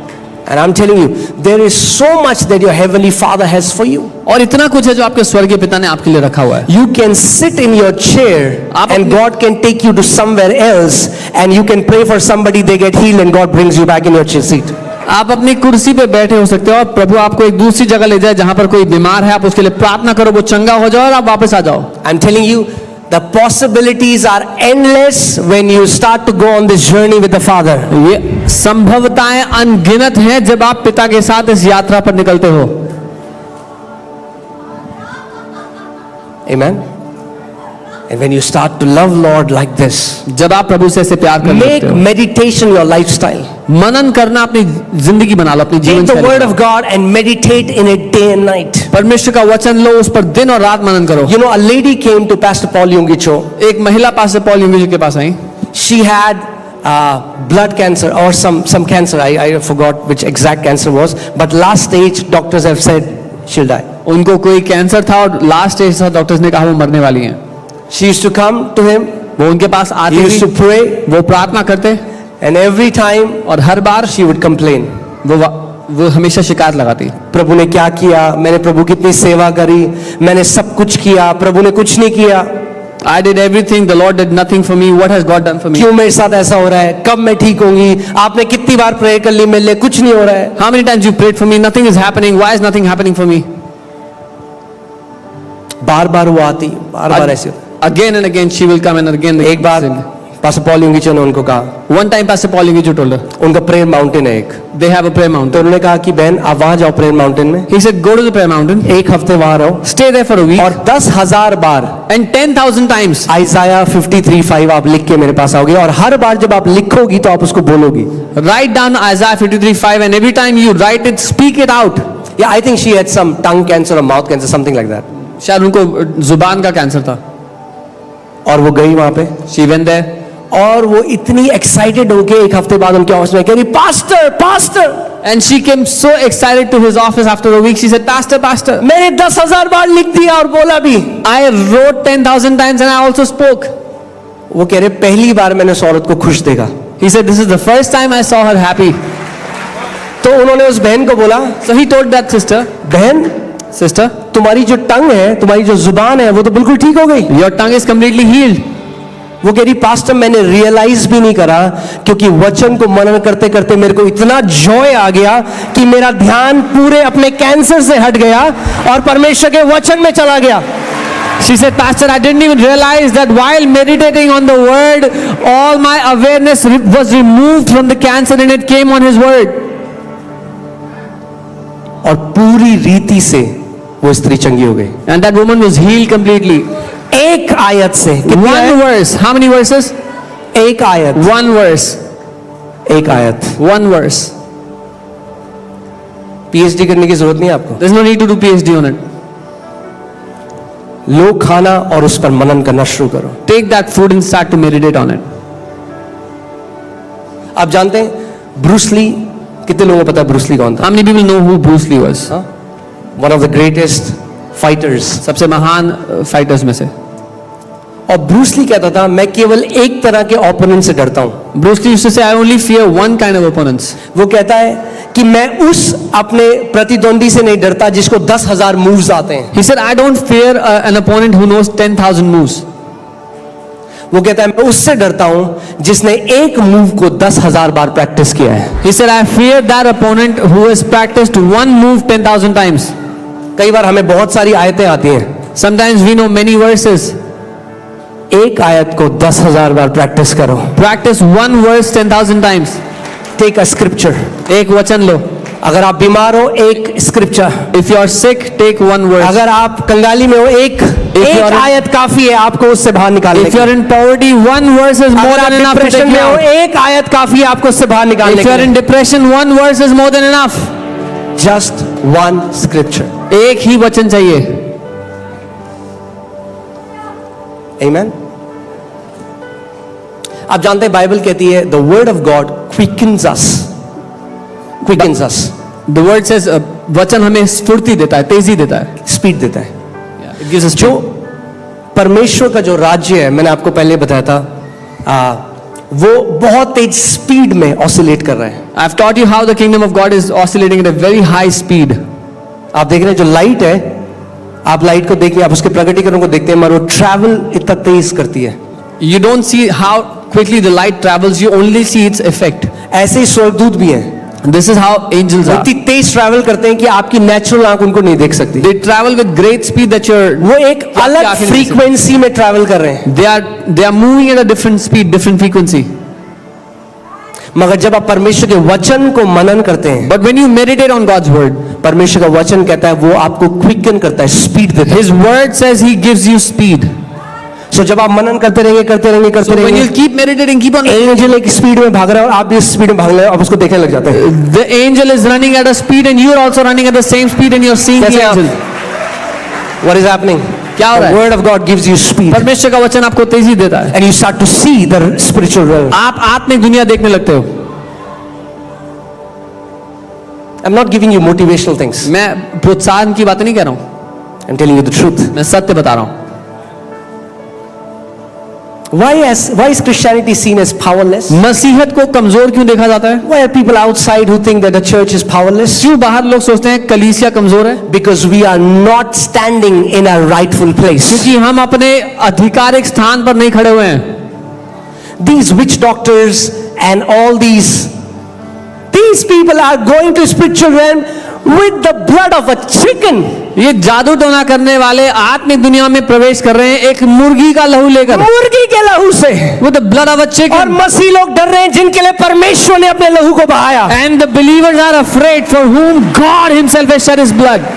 And I'm telling you, there is so much that your heavenly Father has for you. और इतना कुछ है जो आपके स्वर्गीय पिता ने आपके लिए रखा हुआ है। You can sit in your chair and God can take you to somewhere else and you can pray for somebody, they get healed and God brings you back in your seat. आप अपनी कुर्सी पे बैठे हो सकते हो और प्रभु आपको एक दूसरी जगह ले जाए जहां पर कोई बीमार है, आप उसके लिए प्रार्थना करो, वो चंगा हो जाए और आप वापस आ जाओ। I'm telling you, the possibilities are endless when you start to go on this journey with the Father. ये संभवताएं अनगिनत हैं जब आप पिता के साथ इस यात्रा पर निकलते हो। Amen. And when you start to love Lord like this, जब आप प्रभु से ऐसे प्यार करने make लगते हो, meditation your lifestyle. मनन करना अपनी जिंदगी बना लो, अपनी जीवन Take the शैली word बनाओ। of God and meditate in it day and night. परमेश्वर का वचन लो, उस पर दिन और रात मनन करो। You know, a lady came to Pastor Paul Yungicho. एक महिला पास्टर पॉल युंगी जी के पास आई। She had blood cancer or some cancer. I forgot which exact cancer was. But last stage, doctors have said she'll die. उनको कोई cancer था और last stage था, doctors ने कहा वो मरने वाली हैं। She used to come to him. वो उनके पास He आती used to थी, pray. वो प्रार्थना करते And every time और हर बार she would complain. वो हमेशा शिकायत लगाती। प्रभु ने क्या किया, मैंने प्रभु की इतनी सेवा करी, मैंने सब कुछ किया, प्रभु ने कुछ नहीं किया। I did everything, the Lord did nothing for me. What has God done for me? क्यों मेरे साथ ऐसा हो रहा है, कब मैं ठीक होंगी, आपने कितनी बार प्रेयर कर ली, मेरे लिए कुछ नहीं हो रहा है। How many times you prayed for me? Nothing is happening. Why is nothing happening for me? बार बार वो आती, बार बार ऐसे। Again and again she will come and again. एक बार पास्टर पॉल युंगीचो ने उनको कहा, One time Pastor Paul Yungicho told her, उनका prayer mountain है एक, they have a prayer तो mountain. उन्होंने कहा कि बहन आप वहां जाओ प्रेयर माउंटेन में, He said, go to the prayer mountain, एक हफ्ते वहां रहो stay there for a week, और 10,000 बार and 10,000 times आइसाया 53:5 आप लिख के मेरे पास आओगे, और हर बार जब आप लिखोगी तो आप उसको बोलोगी। write down Isaiah 53:5, and every time you write it, speak it out. Yeah, I think she had some tongue cancer or mouth cancer, something like that. शायद उनको जुबान का कैंसर था. और वो गई वहां पे, She went there, और वो इतनी एक्साइटेड होके एक हफ्ते बाद उनके ऑफिस में कह रही, pastor pastor, and she came so excited to his office after a week. She said, Pastor, Pastor, मैंने 10,000 बार लिख दिया और बोला भी। I wrote 10,000 times and I also spoke. वो कह रहे पहली बार मैंने उस औरत को खुश देखा। He said, this is the first time I saw her happy. तो उन्होंने उस बहन को बोला, So he told that sister, बहन sister, तुम्हारी जो टंग है, तुम्हारी जो जुबान है, वो तो बिल्कुल ठीक हो गई। your tongue is completely healed. वो कह रही पास्टर मैंने रियलाइज भी नहीं करा, क्योंकि वचन को मनन करते करते मेरे को इतना जॉय आ गया कि मेरा ध्यान पूरे अपने कैंसर से हट गया और परमेश्वर के वचन में चला गया। She said, Pastor, I didn't even realize that while meditating on the word, all my awareness was removed from the cancer and it came on his word. और पूरी रीति से वो स्त्री चंगी हो गई, And that woman was healed completely. एक आयत से। कितनी One आयत? verse. How many verses? एक आयत, One verse. एक आयत। One verse. पीएचडी करने की जरूरत नहीं है आपको, There's no need to do PhD on it. लो खाना और उस पर मनन करना शुरू करो। Take that food and start to meditate on it. आप जानते हैं ब्रूस ली, कितने लोगों को पता है ब्रूस ली कौन था? How many people know who Bruce Lee was? One of the greatest fighters. सबसे महान फाइटर्स में से। और ब्रूस ली कहता था मैं केवल एक तरह के ओपोनेंट से डरता हूं। Bruce Lee used to say, I only fear one kind of opponents. वो कहता है कि मैं उस अपने प्रतिद्वंदी से नहीं डरता जिसको 10,000 मूव्स आते हैं। He said, I don't fear an opponent who knows 10,000 moves. वो कहता है मैं उससे डरता हूं जिसने एक मूव को 10,000 बार प्रैक्टिस किया है। He said, I fear that opponent who has practiced one move 10,000 times. कई बार हमें बहुत सारी आयतें आती हैं, Sometimes we know many verses. एक आयत को 10,000 बार प्रैक्टिस करो। Practice one verse 10,000 times. Take a scripture, एक वचन लो. अगर आप बीमार हो एक scripture, If you are sick, take one verse. अगर आप कंगाली में हो एक you are in- आयत काफी है आपको उससे बाहर निकालने If you are के। in poverty, one verse is more अगर आप than enough to depression take में you हो out. एक आयत काफी है आपको उससे बाहर निकालने If you are in के। depression, one verse is more than enough. Just one scripture. एक ही वचन चाहिए. आमेन। आप जानते हैं बाइबल कहती है the word of God quickens us, quickens us, The word says, वचन हमें स्फूर्ति देता है, तेजी देता है. स्पीड देता है। It gives us जो strength. परमेश्वर का जो राज्य है, मैंने आपको पहले बताया था, वो बहुत तेज स्पीड में ऑसिलेट कर रहा है। I've taught you how the kingdom of God is oscillating at a very high speed. आप देख रहे हैं जो लाइट है, आप लाइट को देखिए, आप उसके प्रकटीकरण को देखते हैं, मगर वो ट्रैवल इतना तेज करती है। You don't see how quickly the light travels, you only see its effect. ऐसे ही स्वर्गदूत भी हैं, This is how angels वो are. इतनी तेज ट्रैवल करते हैं कि आपकी नेचुरल आंख उनको नहीं देख सकती। They travel with great speed that वो एक अलग फ्रीक्वेंसी में ट्रैवल कर रहे हैं। they are moving at a different speed, different frequency. मगर जब आप परमेश्वर के वचन को मनन करते हैं, But when you meditate on God's word, परमेश्वर का वचन कहता है वो आपको क्विकन करता है, स्पीड देता है। His word says He gives you speed. सो जब आप मनन करते रहेंगे So when you keep meditating, keep on. Angel एक स्पीड में भाग रहा है और आप भी इस स्पीड में भाग रहे हैं, आप उसको देखने लग जाते हैं। The angel is running at a speed and you are also running at the same speed and you are seeing the कैसे आप- angel. What is happening? क्या हो रहा The है? word of God gives you speed परमेश्वर का वचन आपको तेजी देता है. and you start to see the spiritual realm. आप आत्मिक दुनिया देखने लगते हो. I'm not giving you motivational things. मैं प्रोत्साहन की बात नहीं कह रहा हूँ, I'm telling you the truth. मैं सत्य बता रहा हूँ. Why is Christianity seen as powerless? मसीहत को कमजोर क्यों देखा जाता है? Why are people outside who think that the church is powerless? क्यों बाहर लोग सोचते हैं कलीसिया कमजोर है? Because we are not standing in our rightful place. क्योंकि हम अपने आधिकारिक स्थान पर नहीं खड़े हुए हैं. These witch doctors and all these people are going to spiritual realm with the blood of a chicken. ये जादू टोना करने वाले आत्मिक दुनिया में प्रवेश कर रहे हैं एक मुर्गी का लहू लेकर, मुर्गी के लहू से. with the blood of a और chicken. मसीह लोग डर रहे हैं जिनके लिए परमेश्वर ने अपने लहू को बहाया. And the believers are afraid for whom God himself has shed his blood.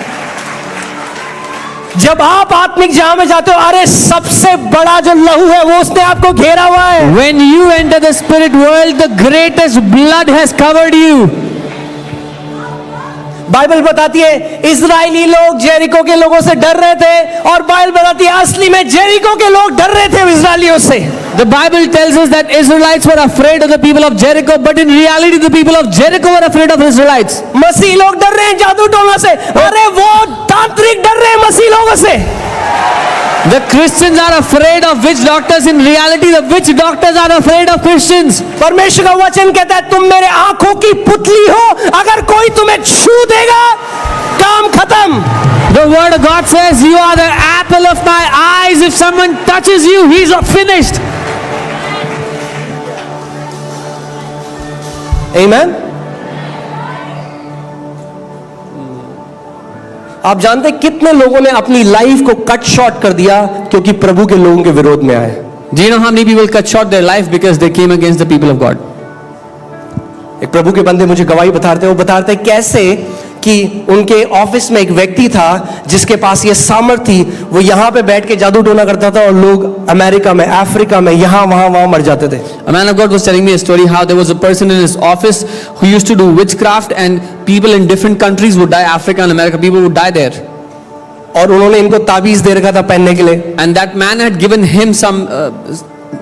जब आप आत्मिक जहां में जाते हो, अरे सबसे बड़ा जो लहू है वो उसने आपको घेरा हुआ है. When you enter the spirit world, the greatest blood has covered you. Bible बताती है इजरायली लोग जेरिको के लोगों से डर रहे थे, और बाइबल बताती है असली में जेरिको के लोग डर रहे थे इजरायलियों से. The Bible tells us that Israelites were afraid of the people of Jericho, but in reality the people of Jericho were afraid of Israelites. मसीह लोग डर रहे हैं जादू टोना से, अरे वो तांत्रिक डर रहे हैं मसीह लोगों से. The Christians are afraid of witch doctors. In reality, the witch doctors are afraid of Christians. परमेश्वर का वचन कहता है तुम मेरे आंखों की पुतली हो, अगर कोई तुम्हें छू देगा काम खत्म. The word of God says, you are the apple of my eyes. If someone touches you, he's finished. Amen. आप जानते हैं कितने लोगों ने अपनी लाइफ को कट शॉर्ट कर दिया क्योंकि प्रभु के लोगों के विरोध में आए. Do you know how many people cut short their life because they came against the people of God? एक प्रभु के बंदे मुझे गवाही बताते हैं, वो बताते हैं कैसे कि उनके ऑफिस में एक व्यक्ति था जिसके पास ये सामर्थ थी. वो यहाँ पे बैठ के जादू टोना करता था और लोग अमेरिका में, अफ्रीका में, यहाँ वहां मर जाते थे. A man of God was telling me a story how there was a person in his office who used to do witchcraft and people in different countries would die. Africa and America, people would die there. और उन्होंने इनको ताबीज दे रखा था पहनने के लिए. And that man had given him some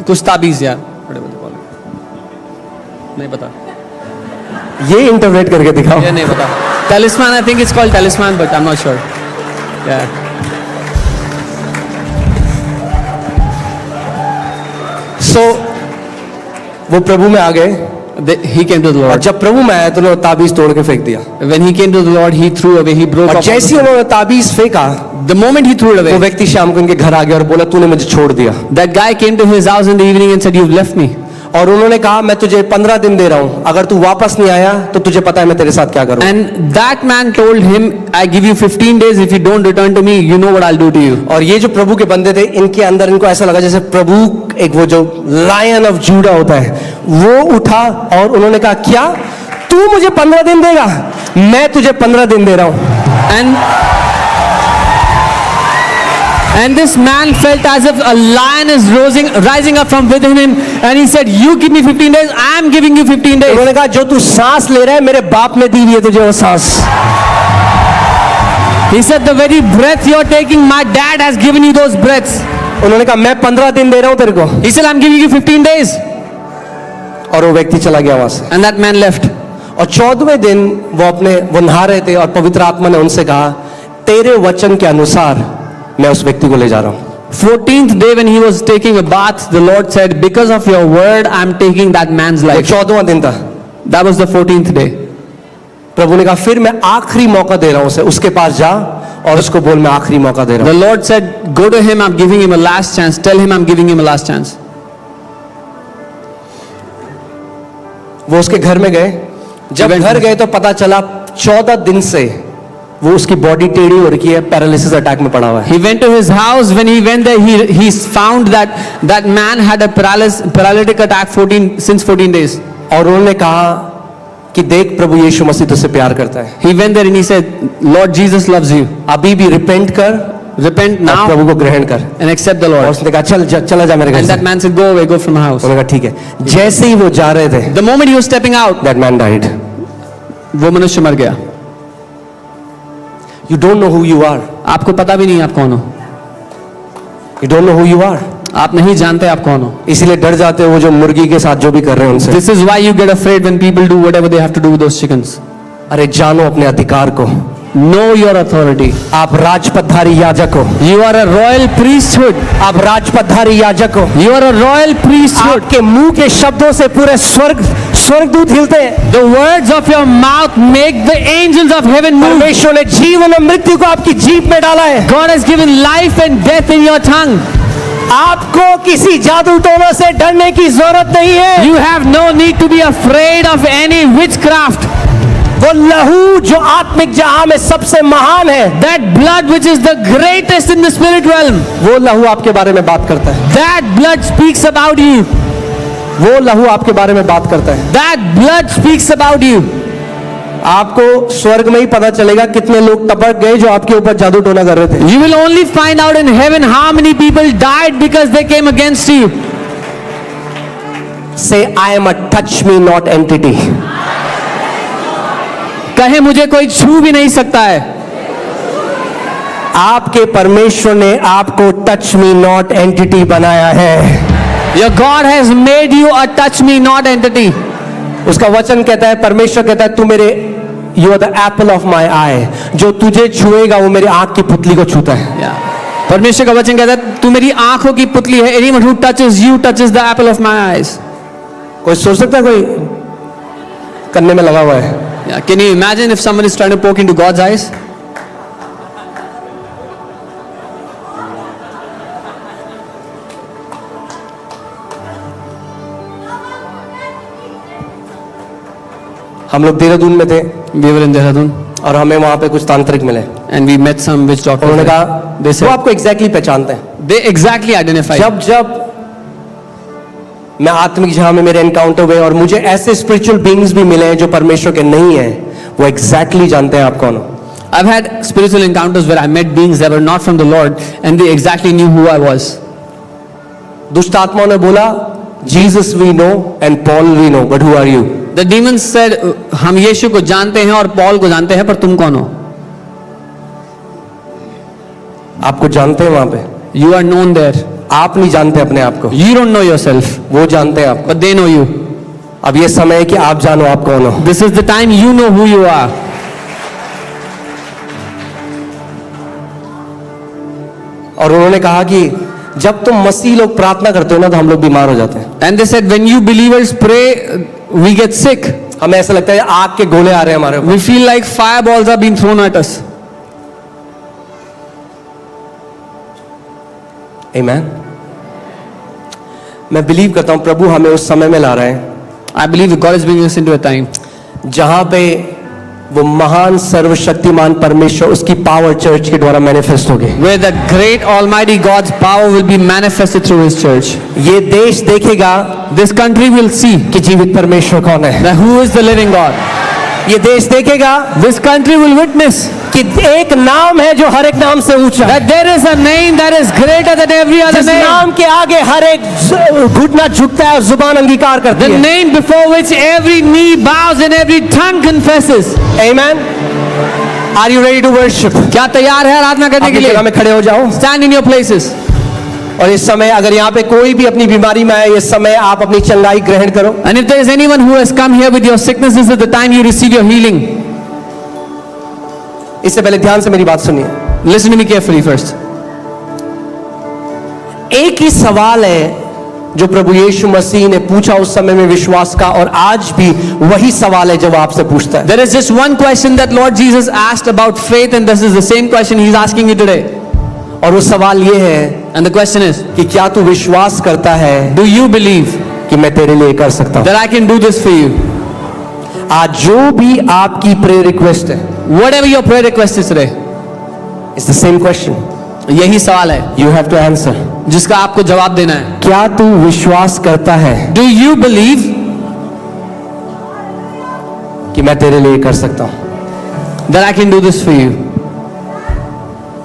कुछ ताबीज यार, whatever they call it. नहीं पता. ये इंटरप्रेट करके दिखाओ. ये नहीं पता. Talisman, I think it's called talisman, but I'm not sure. Yeah. So वो प्रभु में आ गए. He came to the और Lord. जब प्रभु में आया तो उन्होंने ताबीज तोड़ के फेंक दिया. When he came to the Lord, he threw away, he broke और off. जैसे ही उन्होंने ताबीज फेंका, The moment he threw it वो away, व्यक्ति शाम को उनके घर आ गया और बोला तूने मुझे छोड़ दिया. that guy came to his house in the evening and said, "You've left me." और उन्होंने कहा मैं तुझे 15 दिन दे रहा हूं, अगर तू वापस नहीं आया तो तुझे पता है मैं तेरे साथ क्या करूं. And that man told him, "I give you 15 days. If you don't return to me, you know what I'll do to you." और ये जो प्रभु के बंदे थे, इनके अंदर इनको ऐसा लगा जैसे प्रभु एक वो जो लायन ऑफ जूडा होता है वो उठा और उन्होंने कहा क्या तू मुझे 15 दिन देगा, मैं तुझे 15 दिन दे रहा हूं. And this man felt as if a lion is rising up from within him, and he said, "You give me 15 days. I am giving you 15 days." उन्होंने कहा जो तू सांस ले रहा है मेरे बाप ने दी हुई है तुझे वो सांस. He said, "The very breath you're taking, my dad has given you those breaths." उन्होंने कहा मैं 15 दिन दे रहा हूं तेरे को. He said, "I'm giving you 15 days." और वो व्यक्ति चला गया वहां से. And that man left. और 14वें दिन वो नहा रहे थे और पवित्र आत्मा ने उनसे कहा तेरे वचन के अनुसार मैं उस व्यक्ति को ले जा रहा हूं. 14th day when he was taking a bath, the Lord said, "Because of your word, I'm taking that man's वो life." 14वां दिन था. That was the 14th day. प्रभु ने कहा फिर मैं आखिरी मौका दे रहा हूं उसे, उसके पास जा और उसको बोल मैं आखिरी मौका दे रहा The हूं. Lord said, "Go to him, I'm giving him a last chance. Tell him I'm giving him a last chance." वो उसके घर में गए. जब Event- घर गए तो पता चला 14 दिन से वो उसकी बॉडी टेढ़ी हो रखी है, पैरालिसिस अटैक में पड़ा हुआ है. He went to his house. When he went there, he found that man had a paralytic attack since 14 days. और उन्होंने कहा कि देख प्रभु यीशु मसीह तुझसे प्यार करता है, He went there and he said, "Lord Jesus loves you. अभी भी रिपेंट कर Repent और now प्रभु को ग्रहण कर. and accept the और Lord." उसने कहा चला जा मेरे घर And से. that man said, "Go away, go from my house." उन्होंने कहा ठीक है. जैसे ही वो जा रहे थे The moment he was stepping out, that man died. वो मनुष्य मर गया. You don't know who you are. आपको पता भी नहीं आप कौन हो. You don't know who you are. आप नहीं जानते आप कौन हो. इसीलिए डर जाते हो वो जो मुर्गी के साथ जो भी कर रहे हैं उनसे. This is why you get afraid when people do whatever they have to do with those chickens. अरे जानो अपने अधिकार को. Know your authority. आप राजपथधारी याजक हो. You are a royal priesthood. आप राजपथधारी याजक हो. You are a royal priesthood. आपके मुंह के शब्दों से पूरे स्वर्गदूत हिलते हैं. The words of your mouth make the angels of heaven move. परमेश्वर ने जीवन और मृत्यु को आपकी जीभ में डाला है. God has given life and death in your tongue. आपको किसी जादू टोना से डरने की जरूरत नहीं है. You have no need to be afraid of any witchcraft. वो लहू जो आत्मिक जहां में सबसे महान है, that blood which is the greatest in the spirit realm, वो लहू आपके बारे में बात करता है। that blood speaks about you. वो लहू आपके बारे में बात करता है। That blood speaks about you. आपको स्वर्ग में ही पता चलेगा कितने लोग टपक गए जो आपके ऊपर जादू टोना कर रहे थे। You will only find out in heaven how many people died because they came against you. Say, I am a touch me not entity. कहे मुझे कोई छू भी नहीं सकता है। आपके परमेश्वर ने आपको टच मी नॉट एंटिटी बनाया है। Your God has made you a touch me not entity. उसका वचन कहता है, परमेश्वर कहता है, तू मेरे, you are the apple of my eye, जो तुझे छुएगा वो मेरी आंख की पुतली को छूता है। परमेश्वर का वचन कहता है तू मेरी आंखों की पुतली है। Anyone who touches you touches the apple of my eyes. कोई सोच सकता है कोई करने में लगा हुआ है? Yeah. Can you imagine if someone is trying to poke into God's eyes? हम लोग देहरादून में थे We were in Dehradun और हमें वहां पे कुछ तांत्रिक मिले। and we met some witch doctors. उन्होंने there. कहा They वो said आपको एग्जैक्टली पहचानते हैं। they exactly identified. जब जब मैं आत्मिक जहां में मेरे एनकाउंटर हुए और मुझे ऐसे स्पिरिचुअल बीइंग्स भी मिले हैं जो परमेश्वर के नहीं है, वो एग्जैक्टली जानते हैं आप कौन हो। I've had spiritual encounters where I met beings that were not from the Lord and they exactly knew who I was. दुष्ट आत्माओं ने बोला, Jesus we know and Paul we know, but who are you? The demons said हम यीशु को जानते हैं और Paul को जानते हैं, पर तुम कौन हो? आपको जानते हैं वहां पे, You are known there. आप नहीं जानते अपने आप को, You don't know yourself, वो जानते हैं आपको। but they know you. अब ये समय है कि आप जानो आप कौन हो। This is the time you know who you are. और उन्होंने कहा कि जब तुम मसीह लोग प्रार्थना करते हो ना तो हम लोग बीमार हो जाते हैं। And they said when you believers pray, we get sick. हमें ऐसा लगता है आग के गोले आ रहे हैं हमारे ऊपर। We feel like fireballs are being thrown at us. आमेन। मैं बिलीव करता हूं प्रभु हमें उस समय में ला रहे हैं I believe that God is bringing us into a time जहां पे वो महान सर्वशक्तिमान परमेश्वर उसकी पावर चर्च के द्वारा मैनिफेस्ट होगी। where the great Almighty God's power will be manifested through His church. ये देश देखेगा This country will see कि जीवित परमेश्वर कौन है। that who is the living God. ये देश देखेगा This country will witness कि एक नाम है जो हर एक नाम से ऊंचा है। that there is a name that is greater than every other जिस name. नाम के आगे हर एक घुटना झुकता है और जुबान अंगीकार करती The है। name before which every knee bows and every tongue confesses. Amen. Are you ready to worship? क्या तैयार है आराधना करने के अपनी लिए? जगह में खड़े हो जाओ। Stand in your places. और इस समय अगर यहाँ पे कोई भी अपनी बीमारी में आए, इस समय आप अपनी चंगाई ग्रहण करो। And if there is anyone who has come here with your sickness, this is the time you receive your healing. इससे पहले ध्यान से मेरी बात सुनिए। Listen to me carefully first. एक ही सवाल है जो प्रभु यीशु मसीह ने पूछा उस समय में विश्वास का, और आज भी वही सवाल है जो वो आपसे पूछता है। There is just one question that Lord Jesus asked about faith, and this is the same question He's asking you today. और वो सवाल ये है And the question is, कि क्या तू विश्वास करता है do you believe कि मैं तेरे लिए कर सकता हूँ? that I can do this for you? आज जो भी आपकी प्रेयर रिक्वेस्ट है, Whatever your prayer request is today, it's the same question, यही सवाल है यू हैव टू आंसर। जिसका आपको जवाब देना है। क्या तू विश्वास करता है Do you believe कि मैं तेरे लिए कर सकता हूँ? that I can do this for you?